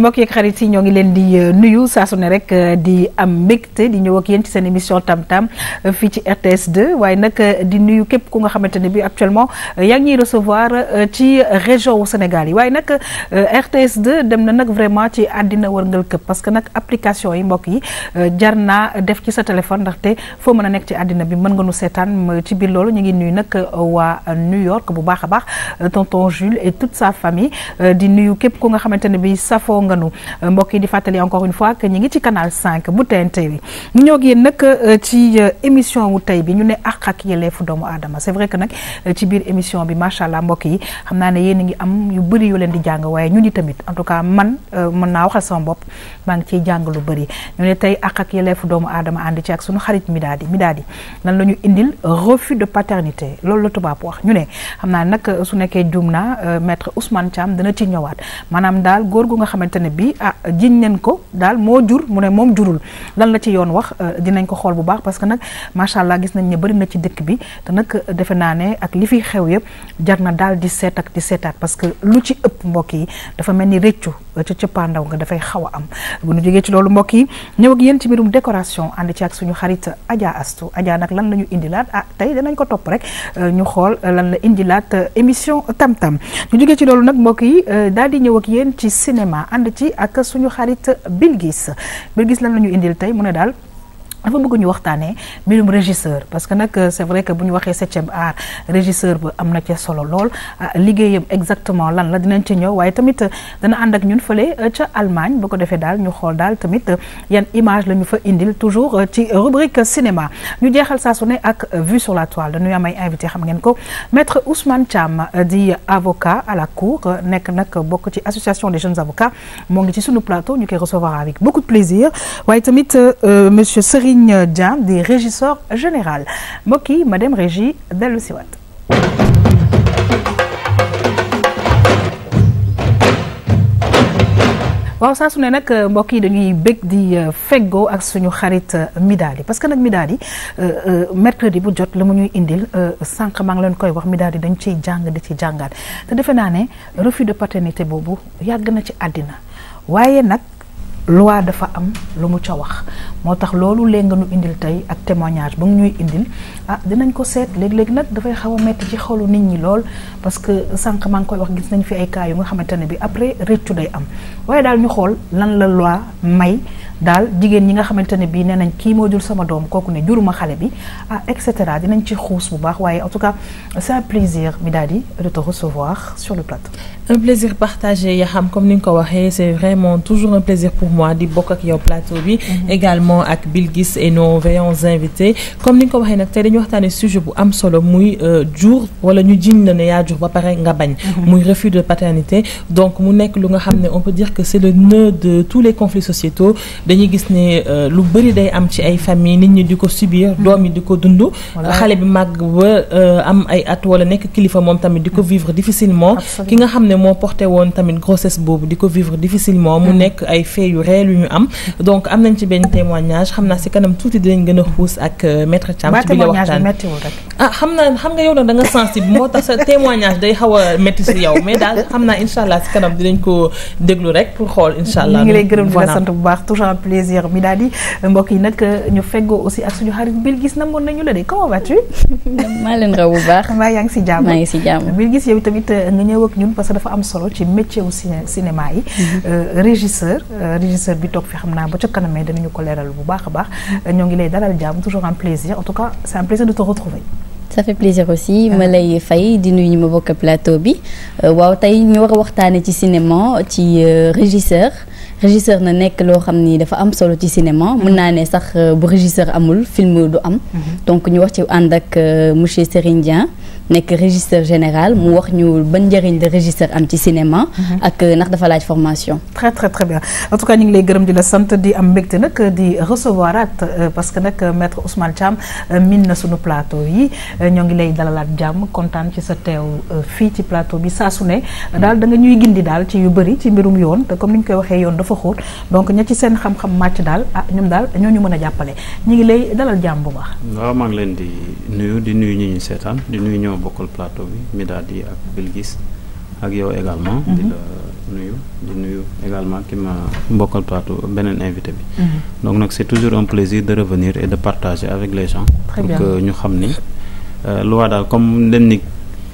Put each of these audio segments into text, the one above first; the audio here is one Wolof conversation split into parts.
mbokk yeeg xarit yi ñoo ngi leen di nuyu saa su ne rek di am mbégte di ñëw ak yéen ci seen émission tam-tam fii ci RTS 2 waaye nag di nuyu képp ku nga xamante ne bi actuellement yaa ngi ñuy recevoir ci région wu Sénégal yi waaye nag RTS 2 dem na nag vraiment ci àddina wërngal këpp parce que nag application yi mbokk yi jar naa def ci sa téléphone ndaxte foo mën a nekk ci àddina bi mën nga nu seetaan ci biir loolu ñu ngi nuyu nag waa New York bu baax a baax tonton Jules et toute sa famille di nuyu képp ku nga xamante ne bi safoo nga nu mbokk yi di fàttali encore une fois que ñu ngi ci canal 5 bu TNT bi ñu ñoo ak yéen nag ci émission wu tey bi ñu ne àq ak yelleefu doomu aadama c'est vrai que nag ci biir émission bi macha allah mbokk yi xam naa ne yéen a ngi am yu bëri yu leen di jàng waaye ñu ni tamit en tout cas man mën naa waxal sama bopp maa ngi ciy jàng lu bëri ñu ne tey àq ak yelleefu doomu aadama ànd ci ak suñu xarit Midadi lan la ñu indil refus de paternité loolu la tubaab wax ñu ne xam naa nag su nekkee juum naa maître Ousmane Thiam dana ci ñëwaat maanaam daal góor gu nga xamante ne bi jiñ nañ ko daal moo jur mu ne moom jurul lan la ci yoon wax dinañ ko xool bu baax parce que nag macha allah gis nañ ne bëri na ci dëkk bi te nag defe naa ne ak li fi xew yëpp jar na daal di seet ak di seetaat parce que lu ci ëpp mbokk yi dafa mel ni rëccu ca cëppaandaw nga dafay xaw a am bu ñu jógee ci loolu mbokk yi ñëw ak yéen ci mbirum décoration ànd ci ak suñu xarit Adja Astou Adja nag lan la ñu indilaat tey danañ ko topp rek ñu xool lan la indilaat émission tam-tam ñu jógee ci loolu nag mbokk yi daal di ñëw ak yéen ci cinéma ànd ci ak suñu xarit Bilgis lan la ñu indil tey mu ne daal dafa bëgg ñu waxtaanee mbirum régisseur parce que nag c'est vrai que bu ñu waxee 7e art régisseur ba am na ci solo lool liggéeyam exactement lan la dinañ ci ñëw waaye tamit dana ànd ak ñun fële ca Allemagne bu ko defee daal ñu xool daal tamit yan image la ñu fa indil toujours ci rubrique cinéma ñu jeexal saa su ne ak vue sur la toile dañuy am ay invité xam ngeen ko maître Ousmane Thiam di avocat à la cour nekk nag bokk ci association des jeunes avocats moo ngi ci sunu plateau ñu koy recevoir avec beaucoup de plaisir waaye tamit monsieur Serigne Dian di régisseur général mbokk yi ma dem régie dellu si waat waaw saa su ne nag mbokk yi dañuy bëgg di feggoo ak suñu xarit Midadi parce que nag Midadi mercredi bu jot la mu ñuy indil sànq maa ngi leen koy wax Midadi dañ ciy jàng di ci jàngaat te defe naa ne refus de paternité boobu yàgg na ci àddina waaye nag loi dafa am lu mu ca wax moo tax loolu léegi nga nu indil tey ak témoignage ba mu ñuy indil dinañ ko seet léeg-léeg nag dafay xaw a metti ci xolu nit ñi lool parce que sànq maa ngi koy wax gis nañ fi ay cas yu nga xamante ne bi après rëccu day am waaye daal ñu xool lan la loi may daal jigéen ñi nga xamante ne bii nee nañ kii moo jur sama doom kooku ne juruma xale bi et cetera dinañ ci xuus bu baax waaye en tout cas c'est un plaisir Midadi de te recevoir sur le plateau. Un plaisir partagé Yaxam comme ni nga ko waxee c'est vraiment toujours un plaisir pour moi di bokk ak yow plateau bi. également ak Bilgis et nos veillants invités comme ni nga ko waxee nag tey dañu waxtaanee sujet bu am solo muy jur wala ñu jiñ la ne yaa jur ba pare nga bañ. muy refus de paternité donc mu nekk lu nga xam ne on peut dire que c'est le nœud de tous les conflits sociétaux dañuy gis ne lu bëri day am ci ay famille nit ñi di ko subir doom yi di ko dund. xale bi màgg ba am ay at wala nekk kilifa moom tamit di ko vivre difficilement. ki nga xam ne moo porté woon tamit grossesse boobu di ko vivre difficilement mu nekk ay faits yu réel yu ñu am donc am nañ ci benn témoignage xam naa si kanam tuuti dinañ gën a xuus ak maître Thiam ci bi la waxtaan xam nga yow nag da nga sensible moo tax sa témoignage day xaw a métti si yow mais daal xam naa incha allah si kanam dinañ ko déglu rek pour xool incha allah ñu ngi lay gërëm di la sant bu baax toujours un plaisir Midadi mbokk yi nag ñu feggoo aussi ak suñu xarit Bilgis namoon nañu la de comment vas-tu maa leen raw bu baax maa yaa ngi si jàmm maa ngi si jàmm Bilgis yow tamit nga ñëw ak ñun parce que dafa am solo ci métier wu cinéma yi régisseur bi toog fi xam naa ba ca kanamee danañu ko leeral bu baax a baax ñoo ngi lay dalal jàmm toujours un plaisir en tout cas c'est un plaisir de te retrouver ça fait plaisir aussi ma lay fay di nuyu ñu ma bokk plateau bi waaw tey ñu war a waxtaane ci cinéma ci régisseur na nekk loo xam ni dafa am solo ci cinéma mën naa ne sax bu régisseur amul film du am donc ñu wax ci ànd ak monsieur Serigne Dian nekk régisseur général mu wax ñu ban njëriñ la régisseur am ci cinéma ak ndax dafa laaj formation très très très bien en tout cas ñu ngi lay gërëm di la sant di am mbégte nag di recevoir at parce que nag maître Ousmane Thiam min na sunu plateau yi ñoo ngi lay dalalaat jàmm kontaan ci sa teew fii ci plateau bi saa su ne daal da nga ñuy gindi daal ci yu bëri ci mbirum yoon te comme ni ñu koy waxee yoon dafa xóot donc ña ci seen xam-xam màcc daal ñoom daal ñoo ñu mën a jàppale ñu ngi lay dalal jàmm bu baax. waaw maa ngi leen di nuyu ñi ñu seetaan di nuyu ñoo bokkal plateau bi Midadi ak Bilgis ak yow également. di la nuyu di nuyu également ki ma mbokkal plateau beneen invité bi. Donc nag c'est toujours un plaisir de revenir et de partager avec les gens. Très pour bien. que ñu xam ni loi daal comme dañ ni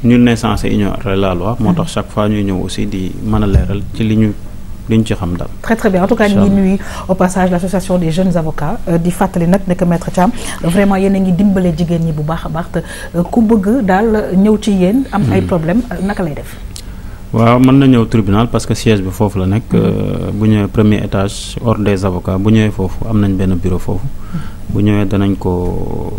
ñun ne censé ignorer la loi. moo tax chaque fois ñuy ñëw aussi di mën a leeral ci li ñu ci xam daal. très très bien en tout cas ñu ngi nuyu au passage l'association des jeunes avocats di fàttali nag ne que maître Thiam vraiment yéen a ngi dimbale jigéen ñi bu baax a baax te ku bëgg daal ñëw ci yéen. am ay problème naka lay def. waaw mën na ñëw tribunal parce que siège bi foofu la nekk. bu ñëwee premier étage ordre des avocats bu ñëwee foofu am nañ benn bureau foofu. bu ñëwee danañ ko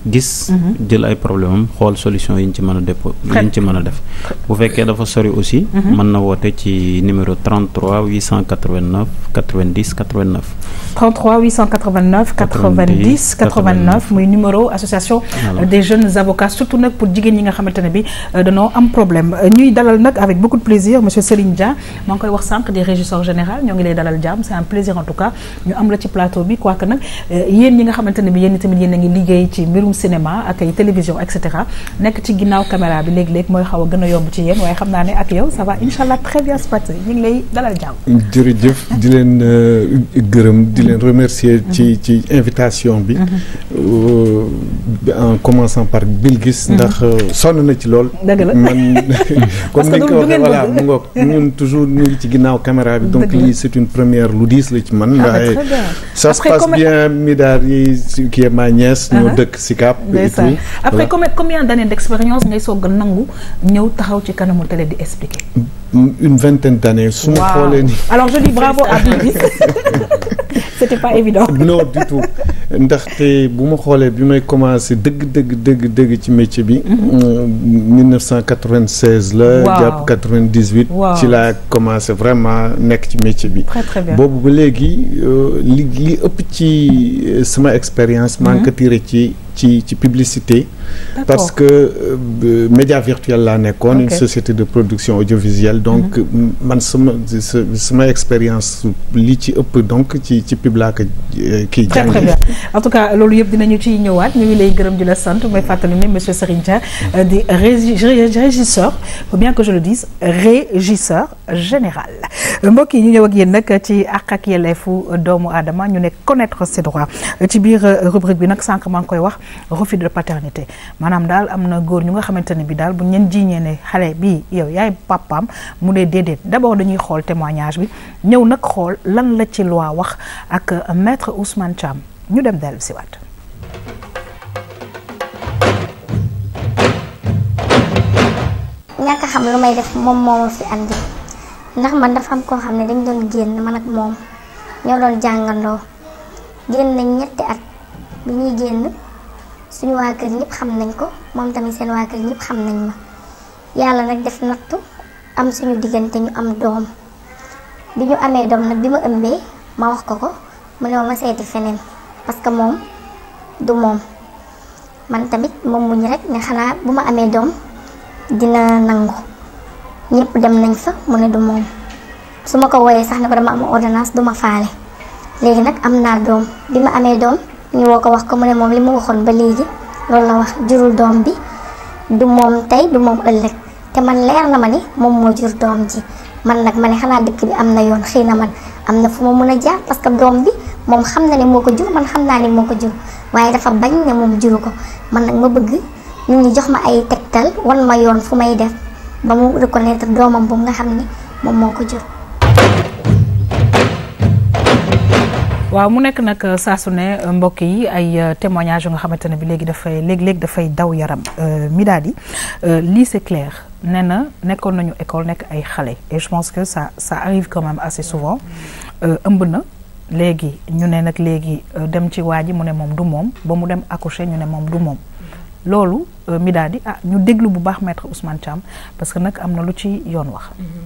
gis. jël ay problème am xool solution yi ñu ci mën a dépôt yi ñu ci mën a def. bu fekkee dafa sori aussi. mën na woote ci numéro 33 889 90 89. 33 889 90 89 muy numéro association des jeunes avocats surtout nag pour jigéen ñi nga xamante ne bi dañoo am problème ñuy dalal nag avec beaucoup de plaisir monsieur Serigne Dia maa ngi koy wax sànq di régisseur général ñoo ngi lay dalal jàmm c'est un plaisir en tout cas ñu am la ci plateau bi quoique nag yéen ñi nga xamante ne bi yéen tamit yéen a ngi liggéey ci mbirum cinéma ak ay télévision et cetera nekk ci ginnaaw caméra bi léeg-léeg mooy xaw a gën a yomb ci yéen waaye xam naa ne ak yow ça va inchallah très bien se passer ñu ngi lay dalal jàmm. jërëjëf di leen gërëm di leen remercier ci invitation bi en commençant par Bilgis ndax sonn na ci lool man comme ni nga ko waxee voilà mu ngoog ñun toujours ñu ngi ci ginnaaw caméra bi donc lii c'est une première lu diis la ci man waaye ça se passe bien Midar yi qui est ma nièce ñoo dëkk Sicap et tout après combien d'années d'expérience ngay soog a nangu ñëw taxaw ci kanamu télé di expliquer une vingtaine d'années su ma xoolee ni alors je dis bravo à Bilgis c'était pas évident. non du tout ndaxte bu ma xoolee bi may commencé dëgg ci métier bi. 1996 la. jàpp 98. ci laa commencé vraiment nekk ci métier bi. très très bien boobu ba léegi li ëpp ci sama expérience. maa ngi ko tiré ci publicité. parce que média virtuel laa nekkoon. une société de production audiovisuelle. donc man sama expérience li ci ëpp donc ci pub laa ko kii jàng. très bien en tout cas loolu yëpp dinañu ciy ñëwaat ñu ngi lay gërëm di la sant may fàttali ne monsieur Serigne Dia di régisseur faut bien que je le dise régisseur général mbokk yi ñu ñëw ak yéen nag ci àq ak yelleefu doomu aadama ñu ne connaître ses droits ci biir rubrique bi nag sànq maa ngi koy wax refus de paternité maanaam daal am na góor ñu nga xamante ne bi daal bu ñeen jiiñee ne xale bii yow yaay papaam mu dee déedéet d'abord dañuy xool témoignage bi ñëw nag xool lan la ci loi wax ak maître Ousmane Thiam ñu dem dellu si waat. ñàkk a xam lu may def moom moo ma fi andi ndax man dafa am koo xam ne dañ doon génn man ak moom ñoo doon jàngandoo génn nañ ñetti at bi ñuy génn suñu waa kër ñëpp xam nañ ko moom tamit seen waa kër ñëpp xam nañ ma yàlla nag def nattu am suñu diggante ñu am doom bi ñu amee doom nag bi ma ëmbee ma wax ko mu ne ma seeti feneen parce que moom du moom man tamit moom muñ rek ne xanaa bu ma amee doom dina nangu ñëpp dem nañ fa mu ne du moom su ma ko wooyee sax ne ko dama am ordonnance du ma faale léegi nag am naa doom bi ma amee doom ñu woo ko wax ko mu ne moom li mu waxoon ba léegi loolu la wax jurul doom bi du moom tey du moom ëllëg te man leer na ma ni moom moo jur doom ji man nag ma ne xanaa dëkk bi am na yoon xëy na man am na fu ma mën a jaar parce que doom bi moom xam na ne moo ko jur man xam naa ne moo ko jur waaye dafa bañ ne moom juru ko man nag ma bëgg nit ñi jox ma ay tegtal wan ma yoon fu may def ba mu reconnaître doomam boobu nga xam ne moom moo ko jur. waaw mu nekk nag saa su ne mbokk yi ay témoignages yu nga xamante ne bi léegi dafay daw yaram Midadi lii c'est clair nee na nekkoon nañu école nekk ay xale et je pense que ça arrive quand même assez souvent ëmb na léegi ñu ne nag léegi dem ci waa ji mu ne moom du moom ba mu dem accoucher ñu ne moom du moom loolu Midadi ñu déglu bu baax maître Ousmane Thiam parce que nag am na lu ci yoon wax.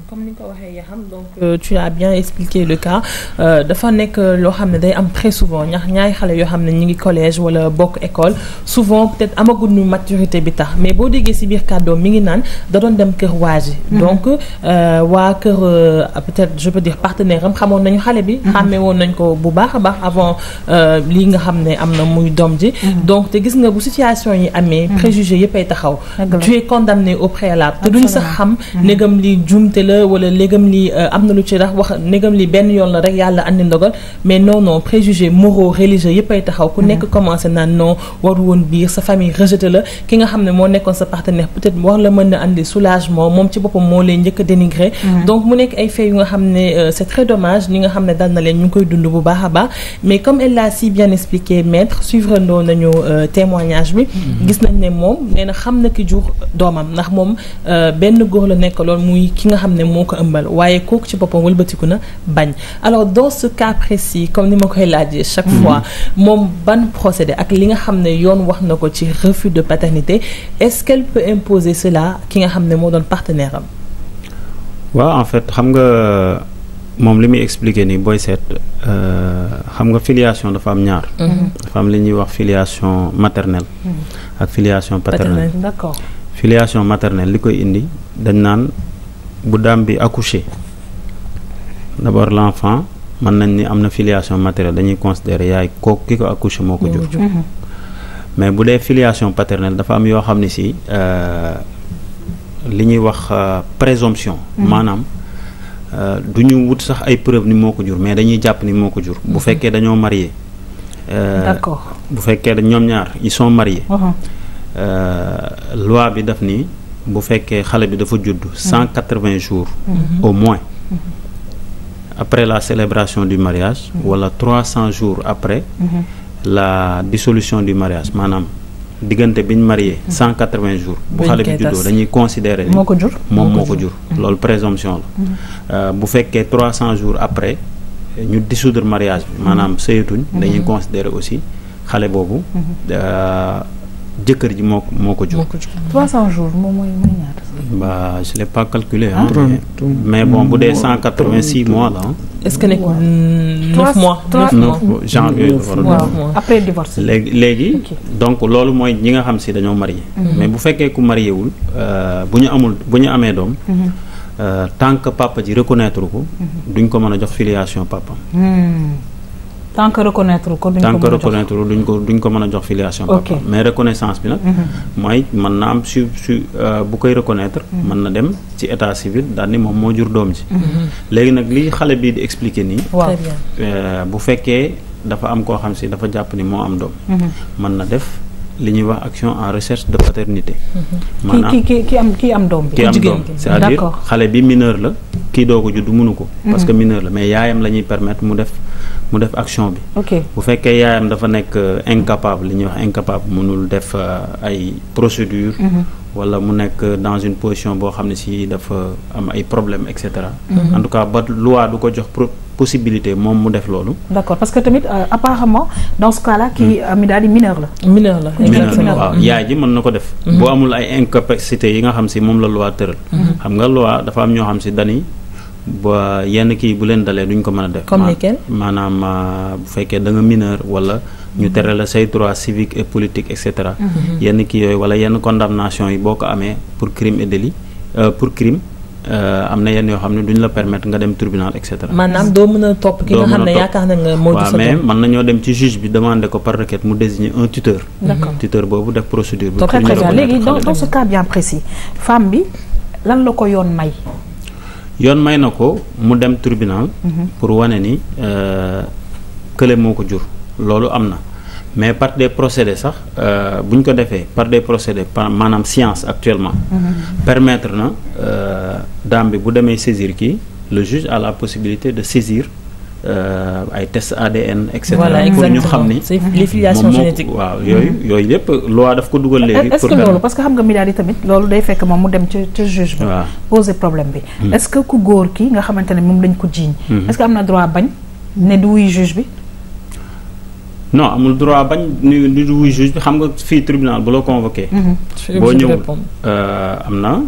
comme ni nga ko waxee Yaxam donc tu as bien expliqué le cas dafa nekk loo xam ne day am très souvent ñaari xale yoo xam ne ñu ngi collège wala bokk école souvent peut-être amaguñu maturité bi tax mais boo déggee ci biir kàddoom mi ngi naan da doon dem kër waa ji donc waa kër peut-être je peux dire partenaire am xamoon nañu xale bi. xàmmee woon nañ ko bu baax a baax avant lii nga xam ne am na muy doom ji. donc te gis nga bu situation yi amee préjugé préjugés yëpp ay taxaw tu es condamné au préalable te duñ sax xam négam li jumte la wala négam li am na lu ci rax wax négam li benn yoon la rek yàlla andi ndogal mais non préjugés moraux religieux yëpp ay taxaw ku nekk commencé naan non waru woon biir sa famille rejeté la ki nga xam ne moo nekkoon sa partenaire peut-être war la mën na andi soulagement moom ci boppam moo leen njëkk a dénigré donc mu nekk ay faits yu nga xam ne c'est très dommage ñi nga xam ne dal na leen ñu ngi koy dund bu baax a baax mais comme elle l'a si bien expliqué maître suivre ndoo nañu témoignage bi gis nañ ne moom nee na xam na ki jur doomam ndax moom benn góor la nekk lool muy ki nga xam ne moo ko ëmbal waaye kooku ci boppam wëlbatiku na bañ alors dans ce cas précis comme ni ma koy laajee chaque fois moom ban procédé ak li nga xam ne yoon wax na ko ci refus de paternité est-ce qu'elle peut imposer cela ki nga xam ne moo doon partenaire am waaw en fait xam nga moom li muy expliquer nii booy seet xam nga filiation dafa am ñaar dafa am li ñuy wax filiation maternelle ak filiation paternelle d'accord filiation maternelle li koy indi dañ naan bu daam bi accouché d'abord l'enfant mën nañ ni am na filiation maternelle dañuy considérer yaay kooku ki ko accouché moo ko jur mais bu dee filiation paternelle dafa am yoo xam ne si li ñuy wax présomption maanaam du ñu wut sax ay preuve ni moo ko jur mais dañuy jàpp ni moo ko jur bu fekkee dañoo marié d'accord bu fekkee ñoom ñaar ils sont mariés loi bi daf ni bu fekkee xale bi dafa judd 180 jours au moins après la célébration du mariage wala 300 jours après la dissolution du mariage maanaam diggante biñ marié 180 jours bu xale bi juddoo dañuy considérer ni moo ko jur moom moo ko jur loolu présomption la bu fekkee 300 jours après ñu dissoudre mariage bi maanaam sëyatuñ dañuy considérer aussi xale boobu jëkkër ji moo ko jur 300 jours moom mooy ñaata bah je l'ai pas calculé mais bon bu dee 186 mois la est-ce que nekk 9 mois 9 mois janvier après divorce léegi donc loolu mooy ñi nga xam si dañoo marié mais bu fekkee ku marié wul bu ñu amee doom tant que papa ji reconnaître ko duñ ko mën a jox filiation papa tant que reconnaître ko duñ ko mën a jox filiation papa mais reconnaissance bi nag mooy mën na am su bu koy reconnaître mën na dem ci état civil daal ni moom moo jur doom ji léegi nag li xale bii di expliquer nii bu fekkee dafa am koo xam si dafa jàpp ni moo am doom mën na def li ñuy wax action en recherche de paternité maanaam ki am doom bi c'est-à-dire xale bi mineur la kii doo ko judd mënu ko parce que mineur la mais yaayam la ñuy permettre mu def action bi bu fekkee yaayam dafa nekk incapable li ñuy wax incapable mënul def ay procédure wala mu nekk dans une position boo xam ne si dafa am ay problèmes et cetera en tout cas ba loi du ko jox possibilité moom mu def loolu d'accord parce que tamit apparemment dans ce cas-là kii mi daal di mineur la waaw yaay ji mën na ko def boo amul ay incapacité yi nga xam si moom la loi tëral xam nga loi dafa am ñoo xam si dani ba yenn kii bu leen dalee duñ ko mën a def comme lesquels maanaam bu fekkee da nga mineur wala ñu tere la say droits civiques et politiques et cetera yenn kii yooyu wala yenn condamnation yi boo ko amee pour crime et délit pour crime am na yenn yoo xam ne duñ la permettre nga dem tribunal et cetera maanaam doo mën a topp ki nga xam ne yaakaar na nga moo waaw mais mën nañoo dem ci juge bi demander ko par requête mu désigner un tuteur tuteur boobu def procédure bi très bien léegi dans ce cas bien précis femme bi lan la ko yoon may yoon may na ko mu dem tribunal pour wane ni kële moo ko jur loolu am na mais par des procédés sax bu ñu ko defee par des procédés maanaam science actuellement permettre na dame bi bu demee saisir kii le juge a la possibilité de saisir ay test ADN et cetera pour ñu xam ni les filiations génétiques waaw yooyu yépp loi daf ko dugal léegi est-ce que loolu parce que xam nga mi daal di tamit loolu day fekk moom mu dem ca juge bi poser problème bi est-ce que ku góor ki nga xamante ne moom lañ ko jiiñ est-ce que am na droit bañ ne du wuy juge bi non amul droit bañ ni du wuy juge bi xam nga fii tribunal bu la convoqué boo ñëwul am na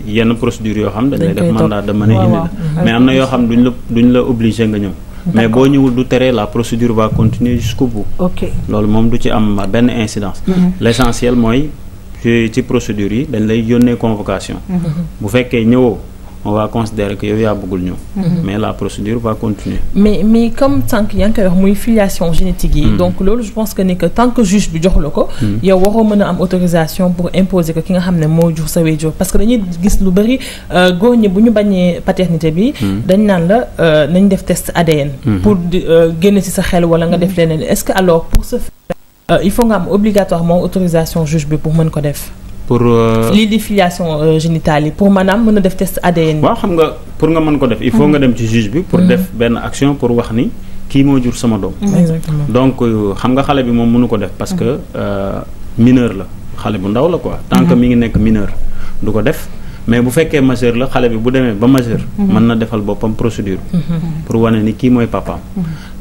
yenn procédure yoo xam dañ lay def mandat de mener indi la mais am na yoo xam duñ la obligé nga ñëw mais boo ñëwul du tere la procédure va continuer jusqu'au bout loolu moom du ci am benn incidence l'essentiel mooy ci procédure yi dañ lay yónnee convocation bu fekkee ñëwoo on va considérer que yow yaa bëggul ñëw. mais la procédure va continuer. mais comme tànk yaa ngi koy wax muy filiation génétique yi. donc loolu je pense que ni que tant que juge bi jox la ko. yow waroo mën a am autorisation pour imposer que ki nga xam ne moo jur sa waajur parce que dañuy gis lu bari góor ñi bu ñu bañee paternité bi. dañ naan la nañ def test ADN. pour génn ci sa xel wala nga def leneen est-ce que alors pour ce faire il faut nga am obligatoirement autorisation juge bi pour mën ko def. pour lii di filiation génitale yi pour maanaam mën a def test ADN. waaw xam nga pour nga mën ko def il faut nga dem ci juge bi pour def benn action pour wax ni kii moo jur sama doom. exactement donc xam nga xale bi moom mënu ko def parce que mineur la xale bu ndaw la quoi tant que mi ngi nekk mineur du ko def mais bu fekkee majeur la xale bi bu demee ba majeur. mën na defal boppam procédure. pour wane ni kii mooy papaam.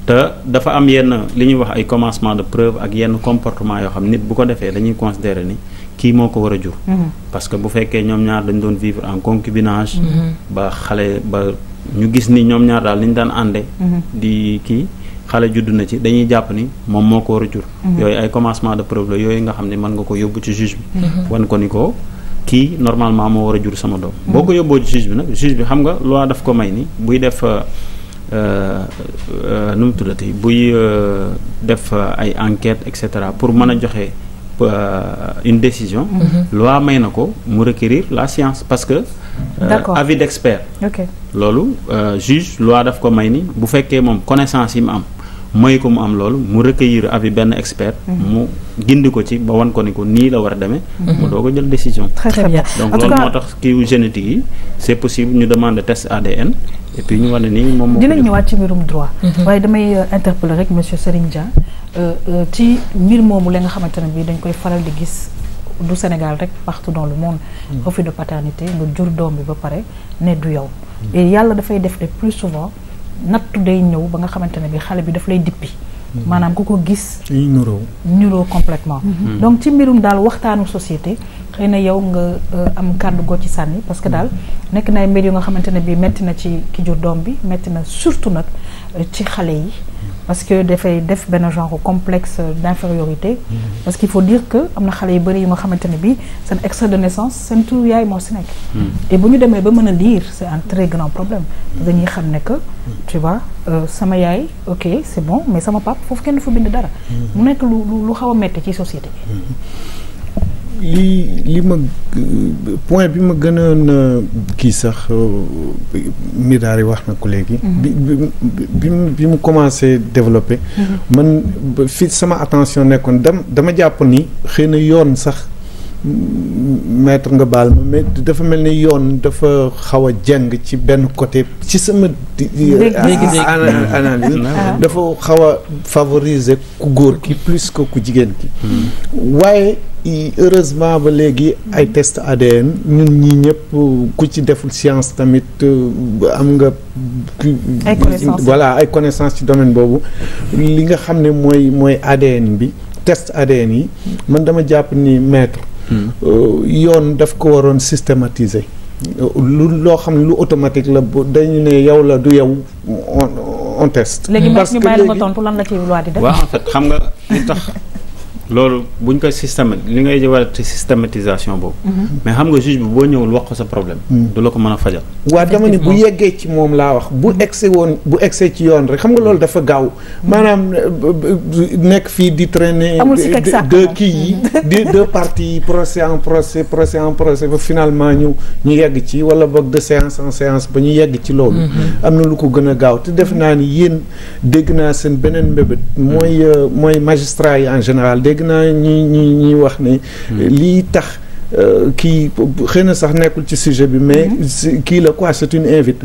te dafa am yenn li ñuy wax ay commencement de preuve ak yenn comportement yoo xam nit bu ko defee dañuy considérer ni kii moo ko war a jur. parce que bu fekkee ñoom ñaar dañ doon vivre en concubinage. ba xale ba ñu gis ni ñoom ñaar daal ni ñu daan ànde di kii xale judd na ci dañuy jàpp ni moom moo ko war a jur. yooyu ay commencement de preuve la yooyu nga xam ne mën nga ko yóbbu ci juge bi. wan ko ni ko kii normalement moo war a jur sama doom. boo ko yóbboo ci juge bi nag juge bi xam nga loi daf ko may ni buy def. nu mu tuddati buy def ay enquête et cetera pour mën a joxe une décision. loi may na ko mu requérir la science parce que. avis d'expert. loolu juge loi daf ko may ni bu fekkee moom connaissance yi mu am may ko mu am loolu mu recueillir avis benn expert. mu gindi ko ci ba wan ko ni ko nii la war a demee. mu doog a jël décision. très bien donc loolu moo tax kii génétique yi c'est possible ñu demande test ADN. et puis ñu wane ni moom moo ko dinañ ñëwaat ci mbirum droit. waaye damay interpeller rek monsieur Serigne Dia ci mbir moomu la nga xamante ne bii dañ koy faral di gis du Sénégal rek partout dans le monde. refus de paternité nga jur doom bi ba pare ne du yow. et yàlla dafay def le plus souvent nattu day ñëw ba nga xamante ne bii xale bi daf lay dippi. maanaam ku ko gis. ñuroo complètement donc ci mbirum daal waxtaanu société xëy na yow nga am kàddu goo ci sànni parce que daal nekk na ay mbir yu nga xamante ne bii metti na ci ki jur doom bi metti na surtout nag ci xale yi parce que dafay def benn genre complexe d'infériorité parce qu'il faut dire que am na xale yu bëri yu nga xamante ne bii seen extrait de naissance seen tur yaay moo si nekk et bu ñu demee ba mën a lire c'est un très grand problème dañuy xam ne que tu vois sama yaay ok c'est bon mais sama pap foofu kenn dafa bind dara mu nekk lu xaw a metti ci société bi li ma point bi ma gënoon kii sax Midari wax na ko léegi bi mu commencé développer man fi sama attention nekkoon dama jàpp ni xëy na yoon sax maître nga baal ma mais dafa mel ni yoon dafa xaw a jeng ci benn côté ci sama analyse dafa xaw a favoriser ku góor ki plus que ku jigéen ki waaye heureusement ba léegi ay test ADN ñun ñi ñëpp ku ci deful science tamit am nga voilà ay connaissance ci domaine boobu li nga xam ne mooy ADN bi test ADN yi man dama jàpp ni maître yoon daf ko waroon systématiser loo xam ne lu automatique la dañu ne yow la du yow on teste parce que ñu bàyyi la nga tontu lan la ci loi di def waaw en fait xam nga li tax loolu buñ koy li ngay war ci systématisation boobu mais xam nga juge bi boo ñëwul wax ko sa problème du la ko mën a fajal waaw dama ni bu yeggee ci moom laa wax bu egsee ci yoon rek xam nga loolu dafa gaaw maanaam nekk fii di traîner deux kii yi deux parties procès en procès ba finalement ñu yegg ci wala boog de séance en séance ba ñu yegg ci loolu am na lu ko gën a gaaw te def naa ni yéen dégg naa seen beneen mbébét mooy magistrat yi en général dégg naa ñi wax ne lii tax kii xëy na sax nekkul ci sujet bi mais kii la quoi c'est une invite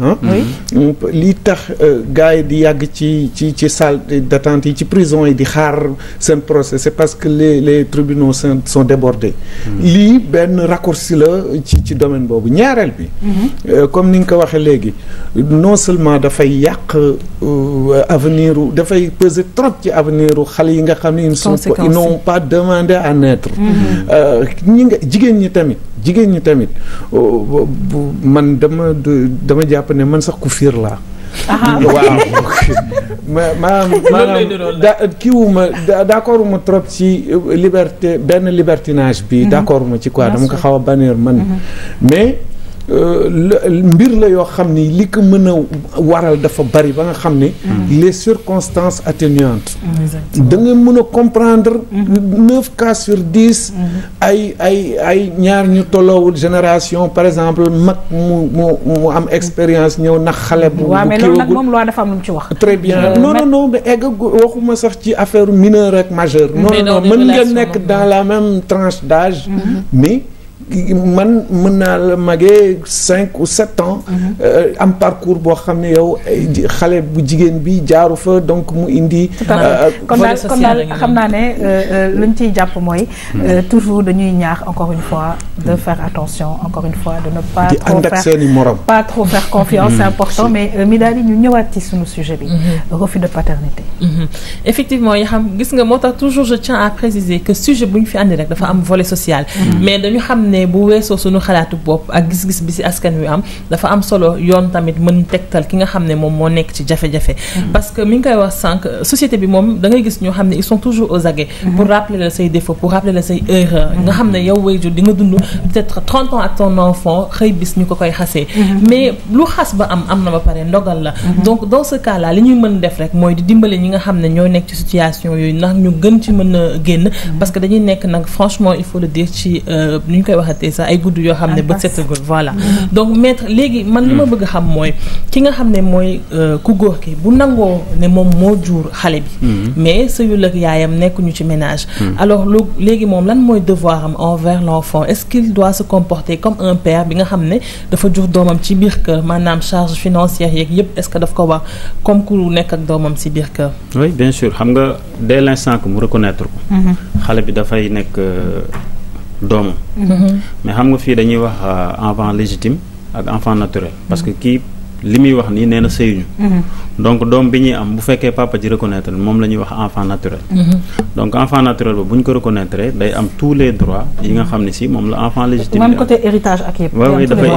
lii tax gars yi di yàgg ci salle d'attente yi ci prison yi di xaar seen procès c'est parce que les tribunaux sont débordés lii benn raccourci la ci domaine boobu ñaareel bi comme ni nga ko waxee léegi non seulement dafay yàq avenir dafay peser trop ci avenir xale yi nga xam ne ils n'ont pas demandé à naître jigéen ñi tamit man dama jàpp ne man sax ku fiir laa waaw maanaam kiiwuma d'accord ma trop ci libertinage bi d'accord ma ci quoi dama ko xaw a bannir man mais mbir la yoo xam ni li ko mën a waral dafa bari ba nga xam ne les circonstances atténuantes da nga mën a comprendre 9 cas sur 10 ay ñaar ñu tolloowul génération par exemple mag mu am expérience ñëw nax xale bu waaw mais loolu nag moom loi dafa am lu mu ci wax très bien non mais egg waxuma sax ci affaire mineur ak majeur non mën nga nekk dans la même tranche d'âge mais man mën naa la magee 5 ou 7 ans am parcours boo xam ne yow xale bu jigéen bi jaaru fa donc mu indi kon daal xam naa ne luñ ciy jàpp mooy toujours dañuy ñaax encore une fois de faire attention encore une fois de ne pas di ànd ak seeni morom pas trop faire confiance c'est important mais mi daal di ñu ñëwaat ci sunu sujet bi refus de paternité effectivement yi xam gis nga moo tax toujours je tiens à préciser que sujet bu ñu fi andi rek dafa am volet social mais dañu xam ne bu weesoo suñu xalaatu bopp ak gis-gis bi ci askan wi am dafa am solo yoon tamit mën tegtal ki nga xam ne moom moo nekk ci jafe-jafe parce que mi ngi koy wax sànq société bi moom da ngay gis ñoo xam ne ils sont toujours aux aguets pour rappeler la say défauts pour rappeler la say erreurs nga xam ne yow waajur di nga dund peut-être 30 ans ak ton enfant xëy bis ñu ko koy xasee mais lu xas ba am na ba pare ndogal la donc dans ce cas là li ñuy mën def rek mooy di dimbale ñi nga xam ne ñoo nekk ci situation yooyu ndax ñu gën ci mën a génn parce que dañuy nekk nag franchement il faut le dire ci ñu koy waxatee sax ay gudd yoo xam ne bët setagul voilà donc maître léegi man li ma bëgg a xam mooy ki nga xam ne mooy ku góor ki bu nangoo ne moom moo jur xale bi mais sëyul ak yaayam nekkuñu ci ménage alors léegi moom lan mooy devoir am envers l'enfant est-ce qu'il doit se comporter comme un père bi nga xam ne dafa jur doomam ci biir kër maanaam charge financière yeeg yëpp est-ce que daf ko wax comme ku nekk ak doomam ci biir kër oui bien sûr xam nga dès l'instant que mu reconnaître ko xale bi dafay nekk doomam mais xam nga fii dañuy wax enfant légitime ak enfant naturel parce que kii li muy wax nii nee na sëyuñu donc doom bi ñuy am bu fekkee papa ji reconnaître moom la ñuy wax enfant naturel donc enfant naturel ba bu ñu ko reconnaître day am tous les droits yi nga xam ne si moom la enfant légitime même côté héritage ak yëpp waaw oui dafay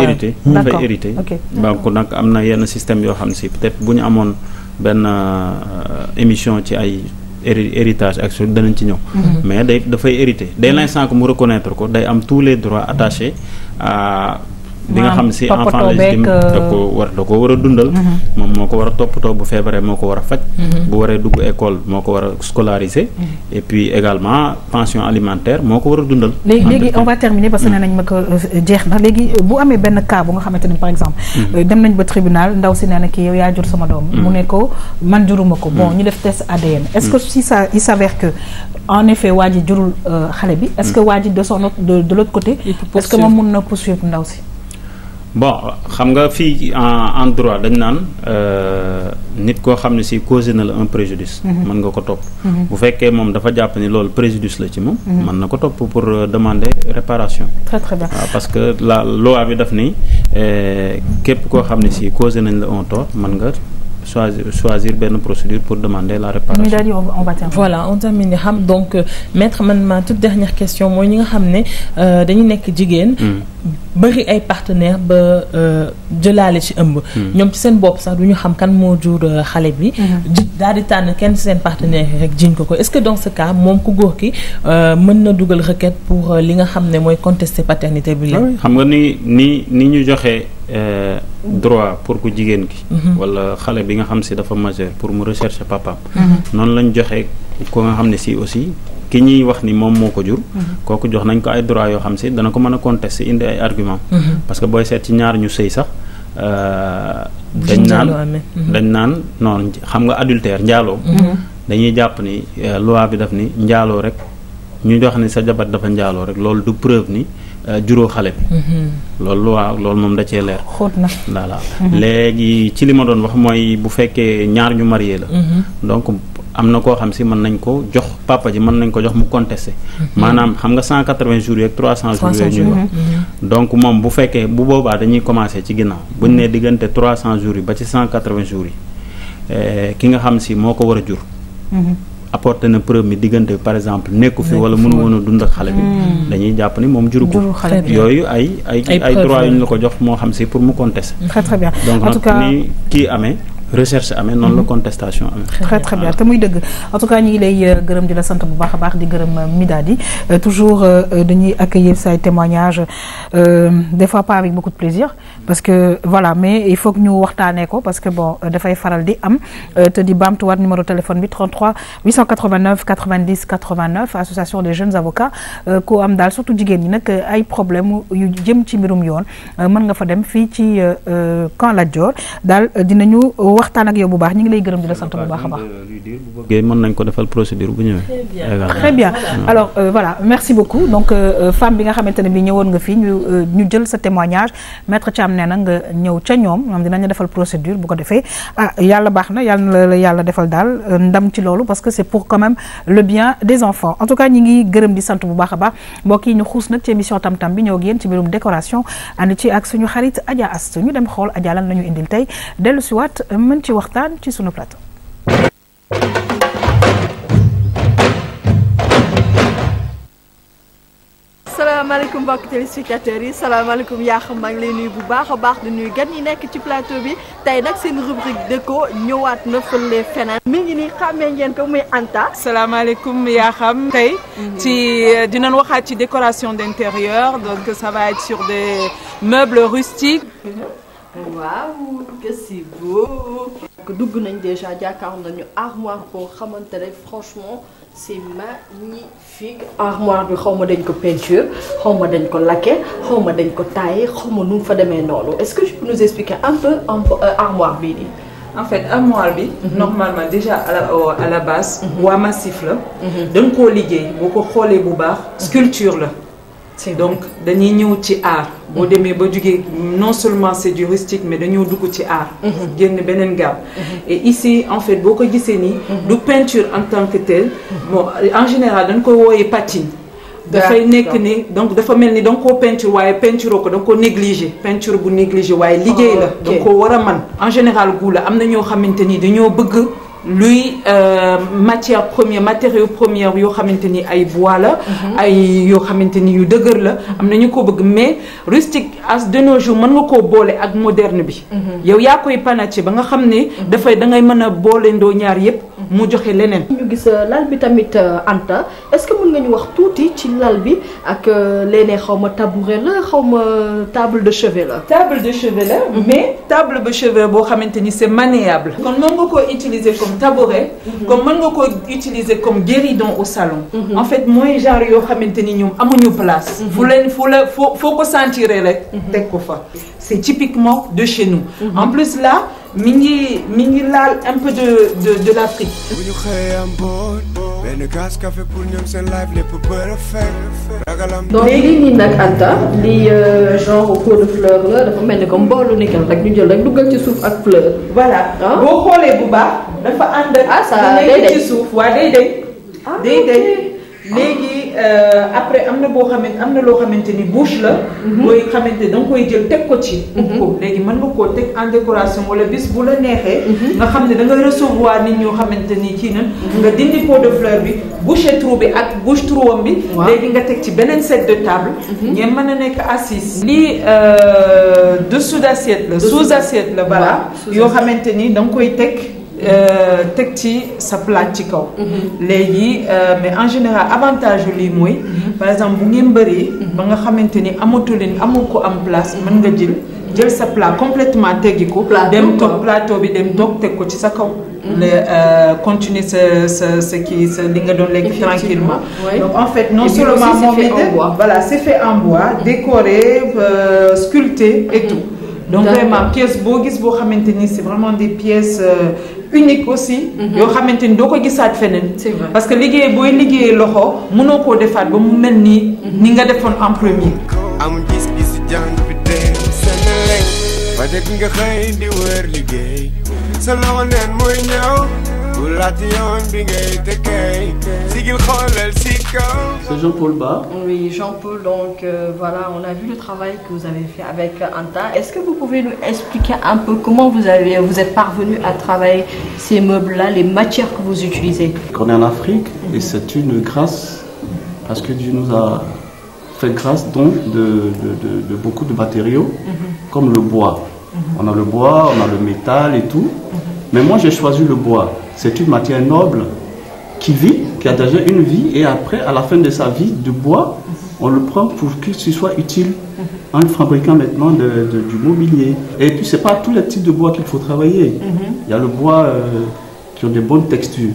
hérité donc nag am na yenn système yoo xam ne si peut-être bu ñu amoon benn émission ci ay héritage ak danañ ci ñëw mais dafay hériter dès l'instant que mu reconnaître ko day am tous les droits attachés à bi nga xam ne si enfant légitime da ko war a dundal moom moo ko war a toppatoo bu feebaree moo ko war a faj bu waree dugg école moo ko war a scolariser et puis également pension alimentaire moo ko war a dundal léegi on va terminer parce que nee nañ ma ko jeex na léegi bu amee benn cas bu nga xamante ni par exemple dem nañ ba tribunal ndaw si nee na kii yow yaa jur sama doom mu ne ko man juruma ko bon ñu def test ADN est-ce que si ça il s'avère que en effet waa ji jurul xale bi est-ce que waa ji de l'autre côté est-ce que moom mun na poursuivre ndaw si bon xam nga fii en droit dañ naan nit koo xam ne si causé na la un préjudice mën nga ko topp bu fekkee moom dafa jàpp ni loolu préjudice la ci moom mën na ko topp pour demander réparation très très bien waaw parce que la loi bi daf ni képp koo xam ne si causé nañ la un tort mën nga choisir benn procédure pour demander la réparation. Voilà, on termine xam donc maître man ma toute dernière question mooy ñi nga xam ne dañu nekk jigéen bëri ay partenaires ba jëlaale ci ëmb ñoom ci seen bopp sax du ñu xam kan moo jur xale bi daal di tànn kenn seen partenaire rek jiñ ko est-ce que dans ce cas moom ku góor ki mën na dugal requête pour li nga xam ne mooy contester paternité bi la xam nga ni ñu joxee droit pour ku jigéen ki wala xale bi nga xam si dafa majeur pour mu rechercher papa noonu lañ joxe ko nga xam ne si aussi ki ñuy wax ni moom moo ko jur kooku jox nañ ko ay droit yoo xam si dana ko mën a contester indi ay argument parce que booy seet ci ñaar ñu sëy sax dañ naan non xam nga adultère njaaloo dañuy jàpp ni loi bi daf ni njaaloo rek ñu jox ni sa jabar dafa njaaloo rek loolu du preuve ni juróo xale bi loolu moom da cee leer xóot na voilà léegi ci li ma doon wax mooy bu fekkee ñaar ñu marié la donc am na koo xam si mën nañ ko jox papa ji mën nañ ko jox mu contesté maanaam xam nga 180 jours yi ak 300 jours yooyu ñuy wax donc moom bu fekkee bu boobaa dañuy commencé ci ginnaaw buñ ne diggante 300 jours yi ba ci 180 jours yi ki nga xam si moo ko war a jur apporté na preuve mi diggante par exemple nekku fi wala mënu woon a dund ak xale bi dañuy jàpp ni moom juru ko yooyu ay droit yu ñu la ko jox moo xam si pour mu contester très très bien donc nag ni kii amee recherche amee noonu la contestation amee. très très bien te muy dëgg en tout cas ñu ngi lay gërëm di la sant bu baax a baax di gërëm Midadi toujours dañuy accueillir say témoignages des fois pas avec beaucoup de plaisir parce que voilà mais il faut que ñu waxtaanee ko parce que bon dafay faral di am te di baamtuwaat numéro téléphone bi 33 889 90 89 association des jeunes avocats ku am daal surtout jigéen ñi nag ay problème yu jëm ci mbirum yoon mën nga fa dem fii ci Camp Lat Dior daal dinañu waxtaan ak yow bu baax ñu ngi lay gërëm di la sant bu baax a baax. mën nañ ko defal procédure bu ñëwee. très bien alors voilà merci beaucoup donc femme bi nga xamante ne bi ñëwoon nga fii ñu jël sa témoignage maître Thiam nee na nga ñëw ca ñoom dinañ la defal procédure bu ko defee yàlla baax na yàlla na la yàlla defal daal ndam ci loolu parce que c'est pour quand même le bien des enfants en tout cas ñi ngi gërëm di sant bu baax a baax mbokk yi ñu xuus nag ci émission tam-tam bi ñëw ak yéen ci mbirum décoration ànd ci ak suñu xarit Adja Astou ñu dem xool Adja lan lañu indil tey dellu si waat mën ci waxtaan ci sunu plateau. salaamaaleykum mbokki téléspectateurs yi salaamaaleykum yaa xam maa ngi lay nuyu bu baax a baax di nuyu gan yi nekk ci plateau bi tey nag seen rubrique déco ñëwaat na fële feneen mi ngi nii xàmmee ngeen ko muy Anta. salaamaaleykum yaa xam tey ci dinañ waxaat ci décoration d'intérieur donc ça va être sur des meubles rustiques. waaw que c'est beau. dugg nañ déjà jàkkaarloo nañu armoire boo xamante ne franchement c'est magnifique. armoire bi xaw ma dañ ko peinture xaw ma dañ ko laqué xaw ma dañ ko taillé xaw ma nu mu fa demee noonu est-ce que tu peux nous expliquer un peu armoire bii nii. en fait armoire bi. normalement déjà à la base. bois massif la. dañ koo liggéey boo ko xoolee bu baax. sculpture la. donc dañuy ñëw ci art. boo demee ba jugee non seulement c'est du rustique mais dañoo dugg ci art. génn beneen gamme. et ici en fait boo ko gisee nii. du peinture en tant que telle. bon en général dañ koy wooyee patine. dafay nekk ni donc dafa mel ni da nga koo peinture waaye peinture ko da nga ko négliger peinture bu négliger waaye liggéey la. da nga koo war a man en général gu la am na ñoo xamante ni dañoo bëgg. luy matière première matériaux premiers yoo xamante ni ay bois la. ay yoo xamante ni yu dëgër la. am na ñu ko bëgg mais rustique as de nos jours mën nga koo boole ak moderne bi. yow yaa koy panaché ba nga xam ne. dafay da ngay mën a boole ndoo ñaar yépp mu joxe leneen. ñu gis lal bi tamit Anta est-ce que mën nga ñu wax tuuti ci lal bi ak léeg-léeg xaw ma tabouret la xaw ma table de chevet la. table de chevet la. mais table de chevet boo xamante ni c'est maniable. kon mën nga koo utiliser comme tabouret. comme mën nga ko utiliser comme guéridon au salon. en fait mooy genre yoo xamante ni ñoom amuñu place. foo ko sentir rek. teg ko fa. c'est typiquement de chez nous. En plus là mi ngi laal un peu de l'Afrique. donc léegi nii nag Anta lii genre pot de fleur la dafa mel ni comme mboolu nickel rek ñu jël rek duggal ci suuf ak fleur. voilà boo xoolee bu baax dafa ànd ak. ça day day ci suuf waa day day. day léegi après am na loo xamante ni bouche la. booy xamante da nga koy jël teg ko ci. ko léegi mën nga koo teg en décoration wala bis bu la neexee. nga xam ne da ngay recevoir nit ñoo xamante ni kii na. nga dindi pot de fleur bi boucher trou bi ak bouche trou am bi. léegi nga teg ci beneen set de table. ngeen mën a nekk assise. lii dessous d'assiette la sous assiette la voilà. yoo xamante ni da nga koy teg. teg ci sa plate ci kaw. léegi mais en général avantage yu lii mooy. par exemple bu ngeen bëree. ba nga xamante ni amul ko am place mën nga jël sa plat complètement teggi ko. dem toog plateau bi dem toog teg ko ci sa kaw. continuer sa kii sa li nga doon lekk tranquillement. donc en fait non seulement moom it voilà c'est fait en bois décoré sculpté et tout. donc vraiment pièce boo gis boo xamante ni c'est vraiment des pièces uniques aussi. yoo xamante ni doo ko gisaat feneen. c'est vrai parce que liggéey booy liggéeyee loxo mënoo koo defaat ba mu mel ni nga defoon en premier. amul gis-gis jàng bi dee seen lekk ba dëgg nga xëy di wër liggéey sa loxo neen mooy ñëw bu laati yoon bi ngay tëkkay sigil xoolal si kaw. C'est Jean-Paul Bas. Oui, Jean-Paul, donc voilà, on a vu le travail que vous avez fait avec Anta. Est-ce que vous pouvez nous expliquer un peu comment vous êtes parvenu à travailler ces meubles-là, les matières que vous utilisez? On est en Afrique et c'est une grâce parce que Dieu nous a fait grâce donc de beaucoup de matériaux comme le bois. On a le bois, on a le métal et tout. Mais moi, j'ai choisi le bois. C'est une matière noble qui vit, qui a déjà une vie, et après, à la fin de sa vie, du bois, on le prend pour qu'il soit utile en fabriquant maintenant du mobilier. Et puis, ce n'est pas tous les types de bois qu'il faut travailler. Il y a le bois qui ont des bonnes textures.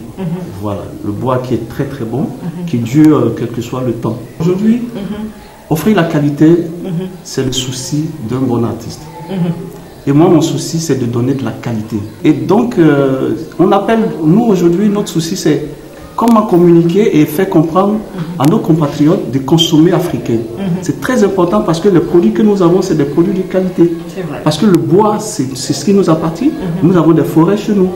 Voilà, le bois qui est très très bon, qui dure quel que soit le temps. Aujourd'hui, offrir la qualité, c'est le souci d'un bon artiste. Et moi, mon souci, c'est de donner de la qualité. Et donc, on appelle, nous aujourd'hui, notre souci, c'est comment communiquer et faire comprendre à nos compatriotes de consommer africain. C'est très important parce que les produits que nous avons, c'est des produits de qualité. Parce que le bois, c'est ce qui nous appartient. Nous avons des forêts chez nous.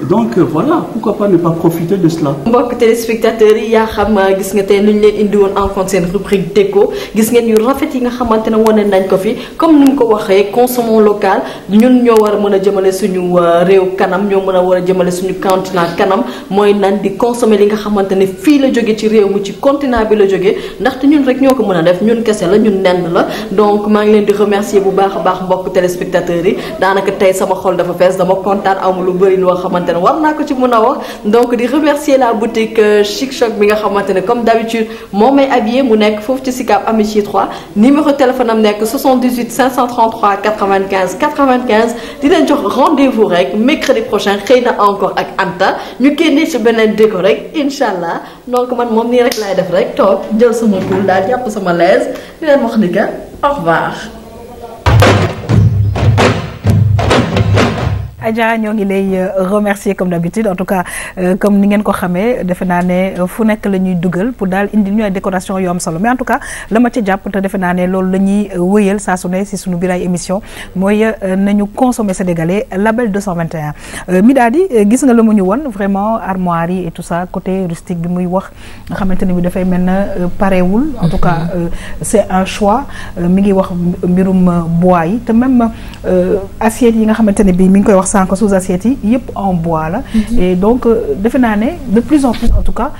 Donc voilà, pourquoi pas ne pas profiter de cela. Mbokk téléspectateurs yi yaa xam gis nga tey lu ñu leen indi woon en compte seen rubrique déco gis ngeen yu rafet yi nga xamante ne wane nañ ko fi comme ni mu ko waxee consommons local ñun ñoo war a mën a jëmale suñu réew kanam ñoo mën a war a jëmale suñu continent kanam mooy nan di consommer li nga xamante ne fii la jóge ci réew mi ci continent bi la jóge ndaxte ñun rek ñoo ko mën a def ñun kese la ñun nenn la donc maa ngi leen di remercier bu baax a baax mbokk téléspectateurs yi daanaka tey sama xol dafa fees dama kontaan amu lu bëri loo xamante ne war naa ko ci mën a wax donc di remercier la boutique Chic Choc bi nga xamante ne comme d'habitude moo may habillé mu nekk foofu ci Sicap Amitié 3 numéro téléphone am nekk 78 533 95 95 di leen jox rendez-vous rek mercredi prochain xëy na encore ak Anta ñu génnee ci beneen déco rek Inch'Allah donc man moom nii rek laay def rek toog jël sama poule daal jàpp sama lees di leen wax ni que au revoir. Adja ñoo ngi lay remercier comme d'habitude en tout cas comme ni ngeen ko xamee defe naa ne fu nekk la ñuy dugal pour daal indi ñu ay décoration yu am solo mais en tout cas la ma ca jàpp te defe naa ne loolu la ñuy wëyal saa su ne si suñu biir ay émission mooy nañu consommer sénégalais label 221 mi daal di gis nga la mu ñu won vraiment armoire yi et tout ça côté rustique bi muy wax nga xamante ne bi dafay mel na parewul en tout cas c'est un choix mi ngi wax mbirum bois yi te même assiette yi nga xamante ne bi mi ngi koy wax sànq sous assiette yi yëpp en bois la et donc defe naa ne de plus en plus en tout cas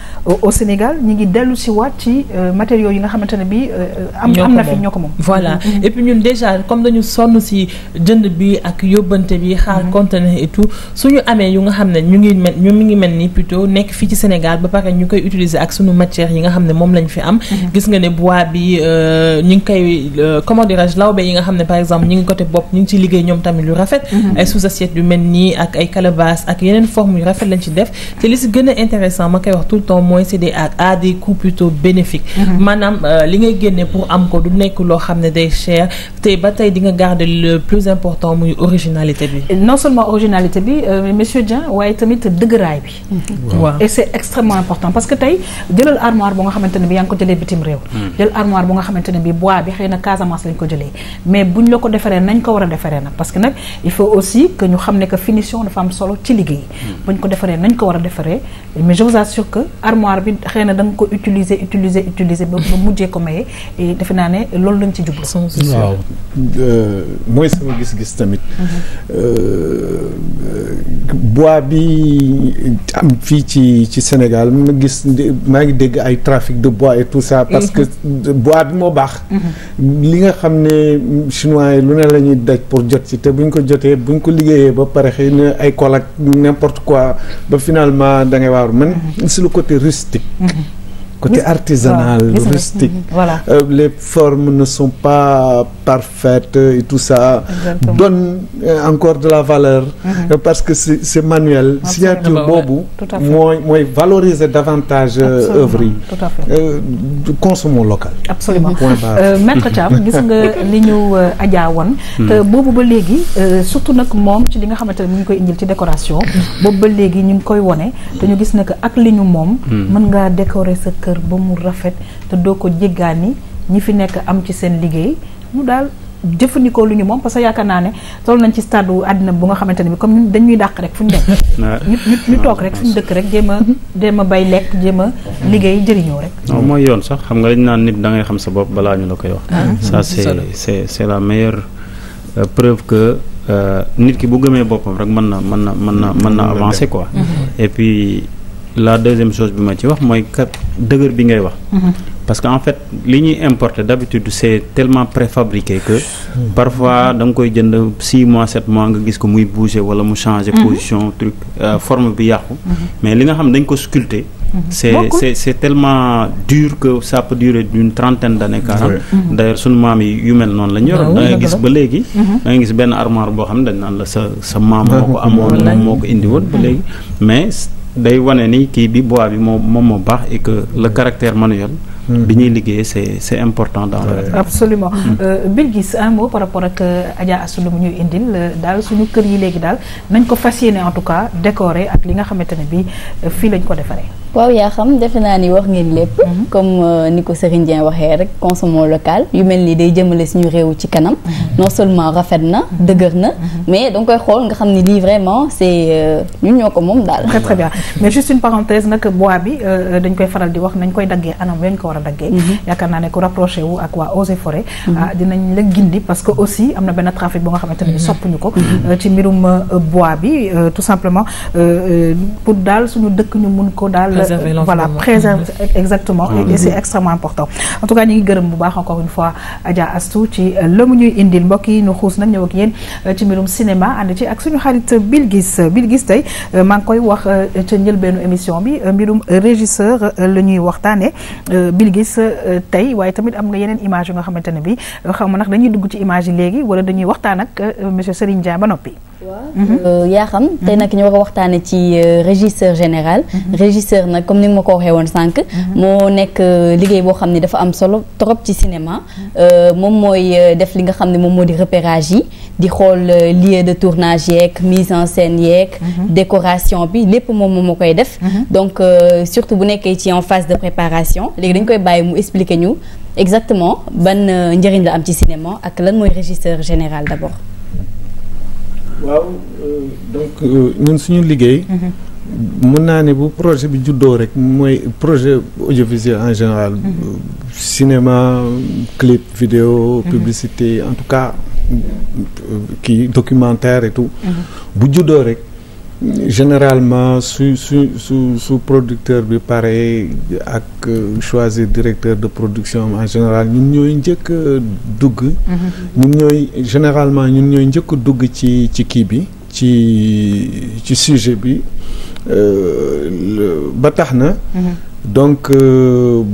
au Sénégal ñi ngi dellu si waat ci matériaux yi nga xamante ne bi am na fi ñoo ko moom voilà et puis ñun déjà comme dañu sonn si jënd bi ak yóbbante bi xaar conteneur et tout suñu amee yu nga xam ne ñu ngi mel ni plutôt nekk fii ci Sénégal ba pare ñu koy utiliser ak suñu matière yi nga xam ne moom lañ fi am gis nga ne bois bi ñu ngi koy comment dirais-je lawbe yi nga xam ne par exemple ñu ngi côté bopp ñu ngi ci liggéey ñoom tamit lu rafet ay sous assiette yu mel nii ak ay calebasse ak yeneen forme yu rafet lañ ci def te li si gën a intéressant ma koy wax tout le temps mooy c'est à des coûts plutôt bénéfiques maanaam li ngay génne pour am ko du nekk loo xam ne day cher te ba tey di nga garder le plus important muy originalité bi non seulement originalité bi monsieur Dieng waaye tamit dëgëraay bi waaw et c'est extrêmement important parce que tey jëlal armoire bu nga xamante ne bi yaa ngi ko jëlee bitim réew jël armoire bu nga xamante ne bi bois bi xëy na Casamance lañ ko jëlee mais buñ la ko defaree nañ ko war a defaree nag parce que nag il faut aussi que ñu xam ne que finition dafa am solo ci liggéey buñ ko defaree nañ ko war a defaree mais je vous assure que armoire bi xëy na da nga ko utiliser ba mujjee ko maye et defe naa ne loolu lañ ci jublu waaw mooy sama gis-gis tamit bois bi am fii ci Sénégal maa ngi dégg ay trafic de bois et tout ça parce que bois bi moo baax li nga xam ne chinois yi lu ne la ñuy daj pour jot ci te buñ ko jotee buñ ko liggéeyee ba pare xëy na ay kol ak n'importe quoi ba finalement da ngay waaru man c'est le côté rustique côté artisanal, rustique. Voilà. Les formes ne sont pas parfaites et tout ça. Exactement. Donne encore de la valeur parce que c'est manuel. Signature bobu, moi valoriser davantage œuvre. Tout à fait. Consommons local. Absolument. Maître Thiam, gis nga li ñu Adja won te boobu ba léegi surtout nag moom ci li nga xamante ne ñu ngi koy indil ci décoration boobu ba léegi ñu ngi koy wone te ñu gis ne que ak li ñu moom mën ngaa décorer sa kër ba mu rafet te doo ko jéggaani ñi fi nekk am ci seen liggéey ñu daal jëfandikoo lu ñu moom parce que yaakaar naa ne toll nañ ci stade wu àddina bu nga xamante ne bi comme ñun dañuy dàq rek fu ñu dem ñu toog rek suñu dëkk rek jéem a bay lekk jéem a liggéey jëriñoo rek non mooy yoon sax xam nga dañ naan nit da ngay xam sa bopp balaa ñu la koy wax ça c'est la meilleure preuve que nit ki bu gëmee boppam rek mën na avancer quoi et puis la deuxième chose bi ma ci wax mooy kat dëgër bi ngay wax parce que en fait li ñuy importer d'habitude c'est tellement préfabriqué que parfois da nga koy jënd 6 mois 7 mois nga gis ko muy bouger wala mu changer position truc forme bi yàqu mais li nga xam dañ ko sculpter c'est tellement dur que ça peut durer d'une trentaine d'années 40 d'ailleurs sunu maam yi yu mel noonu la ñu yoroon da ngay gis ba léegi da ngay gis benn armoire boo xam ne dañ naan la sa maam moo ko amoon moom moo ko indi woon ba léegi mais day wane ni kii bi bois bi moom moo baax et que le caractère manuel bi ñuy liggéey c'est important dans le absolument Bilguis un mot par rapport ak Adja Astou lu mu ñuy indil daal suñu kër yi léegi daal nañ ko fas yéene en tout cas décorer ak li nga xamante ne bi fii lañ ko defaree. waaw yaa xam defe naa ni wax ngeen lépp comme ni ko Serigne Dieng waxee rek consommons local yu mel ni day jëmale suñu réew ci kanam non seulement rafet na dëgër na mais danga koy xool nga xam ni lii vraiment c'est ñun ñoo ko moom daal. très très bien mais juste une parenthèse nag bois bi dañ koy faral di wax nañ koy daggee anam yañ ko war a daggee yaakaar naa ne ku rapproché wu ak waa Eaux et Forêts dinañ la gindi parce que aussi am na benn trafic bu nga xamante ne soppuñu ko ci mbirum bois bi tout simplement pour daal suñu dëkk ñu mun ko daal voilà préserver exactement et c'est extrêmement important en tout cas ñu ngi gërëm bu baax encore une fois Adja Astou ci la mu ñuy indil mbokk yi ñu xuus nag ñëw ak yéen ci mbirum cinéma ànd ci ak suñu xarit Bilguis tey maa ngi koy wax ca njëlbeenu émission bi mbirum régisseur la ñuy waxtaane Bilguis tey waaye tamit am nga yeneen image yu nga xamante ne bi xam nga nag dañuy dugg ci image yi léegi wala dañuy waxtaan ak monsieur Serigne Dieng ba noppi. waaw yaa xam tey nag ñu war a waxtaane ci régisseur général régisseur nag comme ni nga ma ko waxee woon sànq moo nekk liggéey boo xam ne dafa am solo trop ci cinéma moom mooy def li nga xam ne moom moo di repérage yi di xool lieu de tournage yeeg mise en scène yeeg décoration bi lépp moom moo koy def donc surtout bu nekkee ci en phase de préparation léegi dañ koy bàyyi mu expliquer ñu exactement ban njëriñ la am ci cinéma ak lan mooy régisseur général d'abord. waaw donc ñun suñu liggéey mën naa ne bu projet bi juddoo rek mooy projet audiovisuel en général cinéma clip vidéo publicité en tout cas kii documentaire et tout bu juddoo rek généralement su producteur bi pare ak choisir directeur de production en général ñun ñooy njëkk dugg ñun ñooy njëkk dugg ci kii bi ci sujet bi ba tax na donc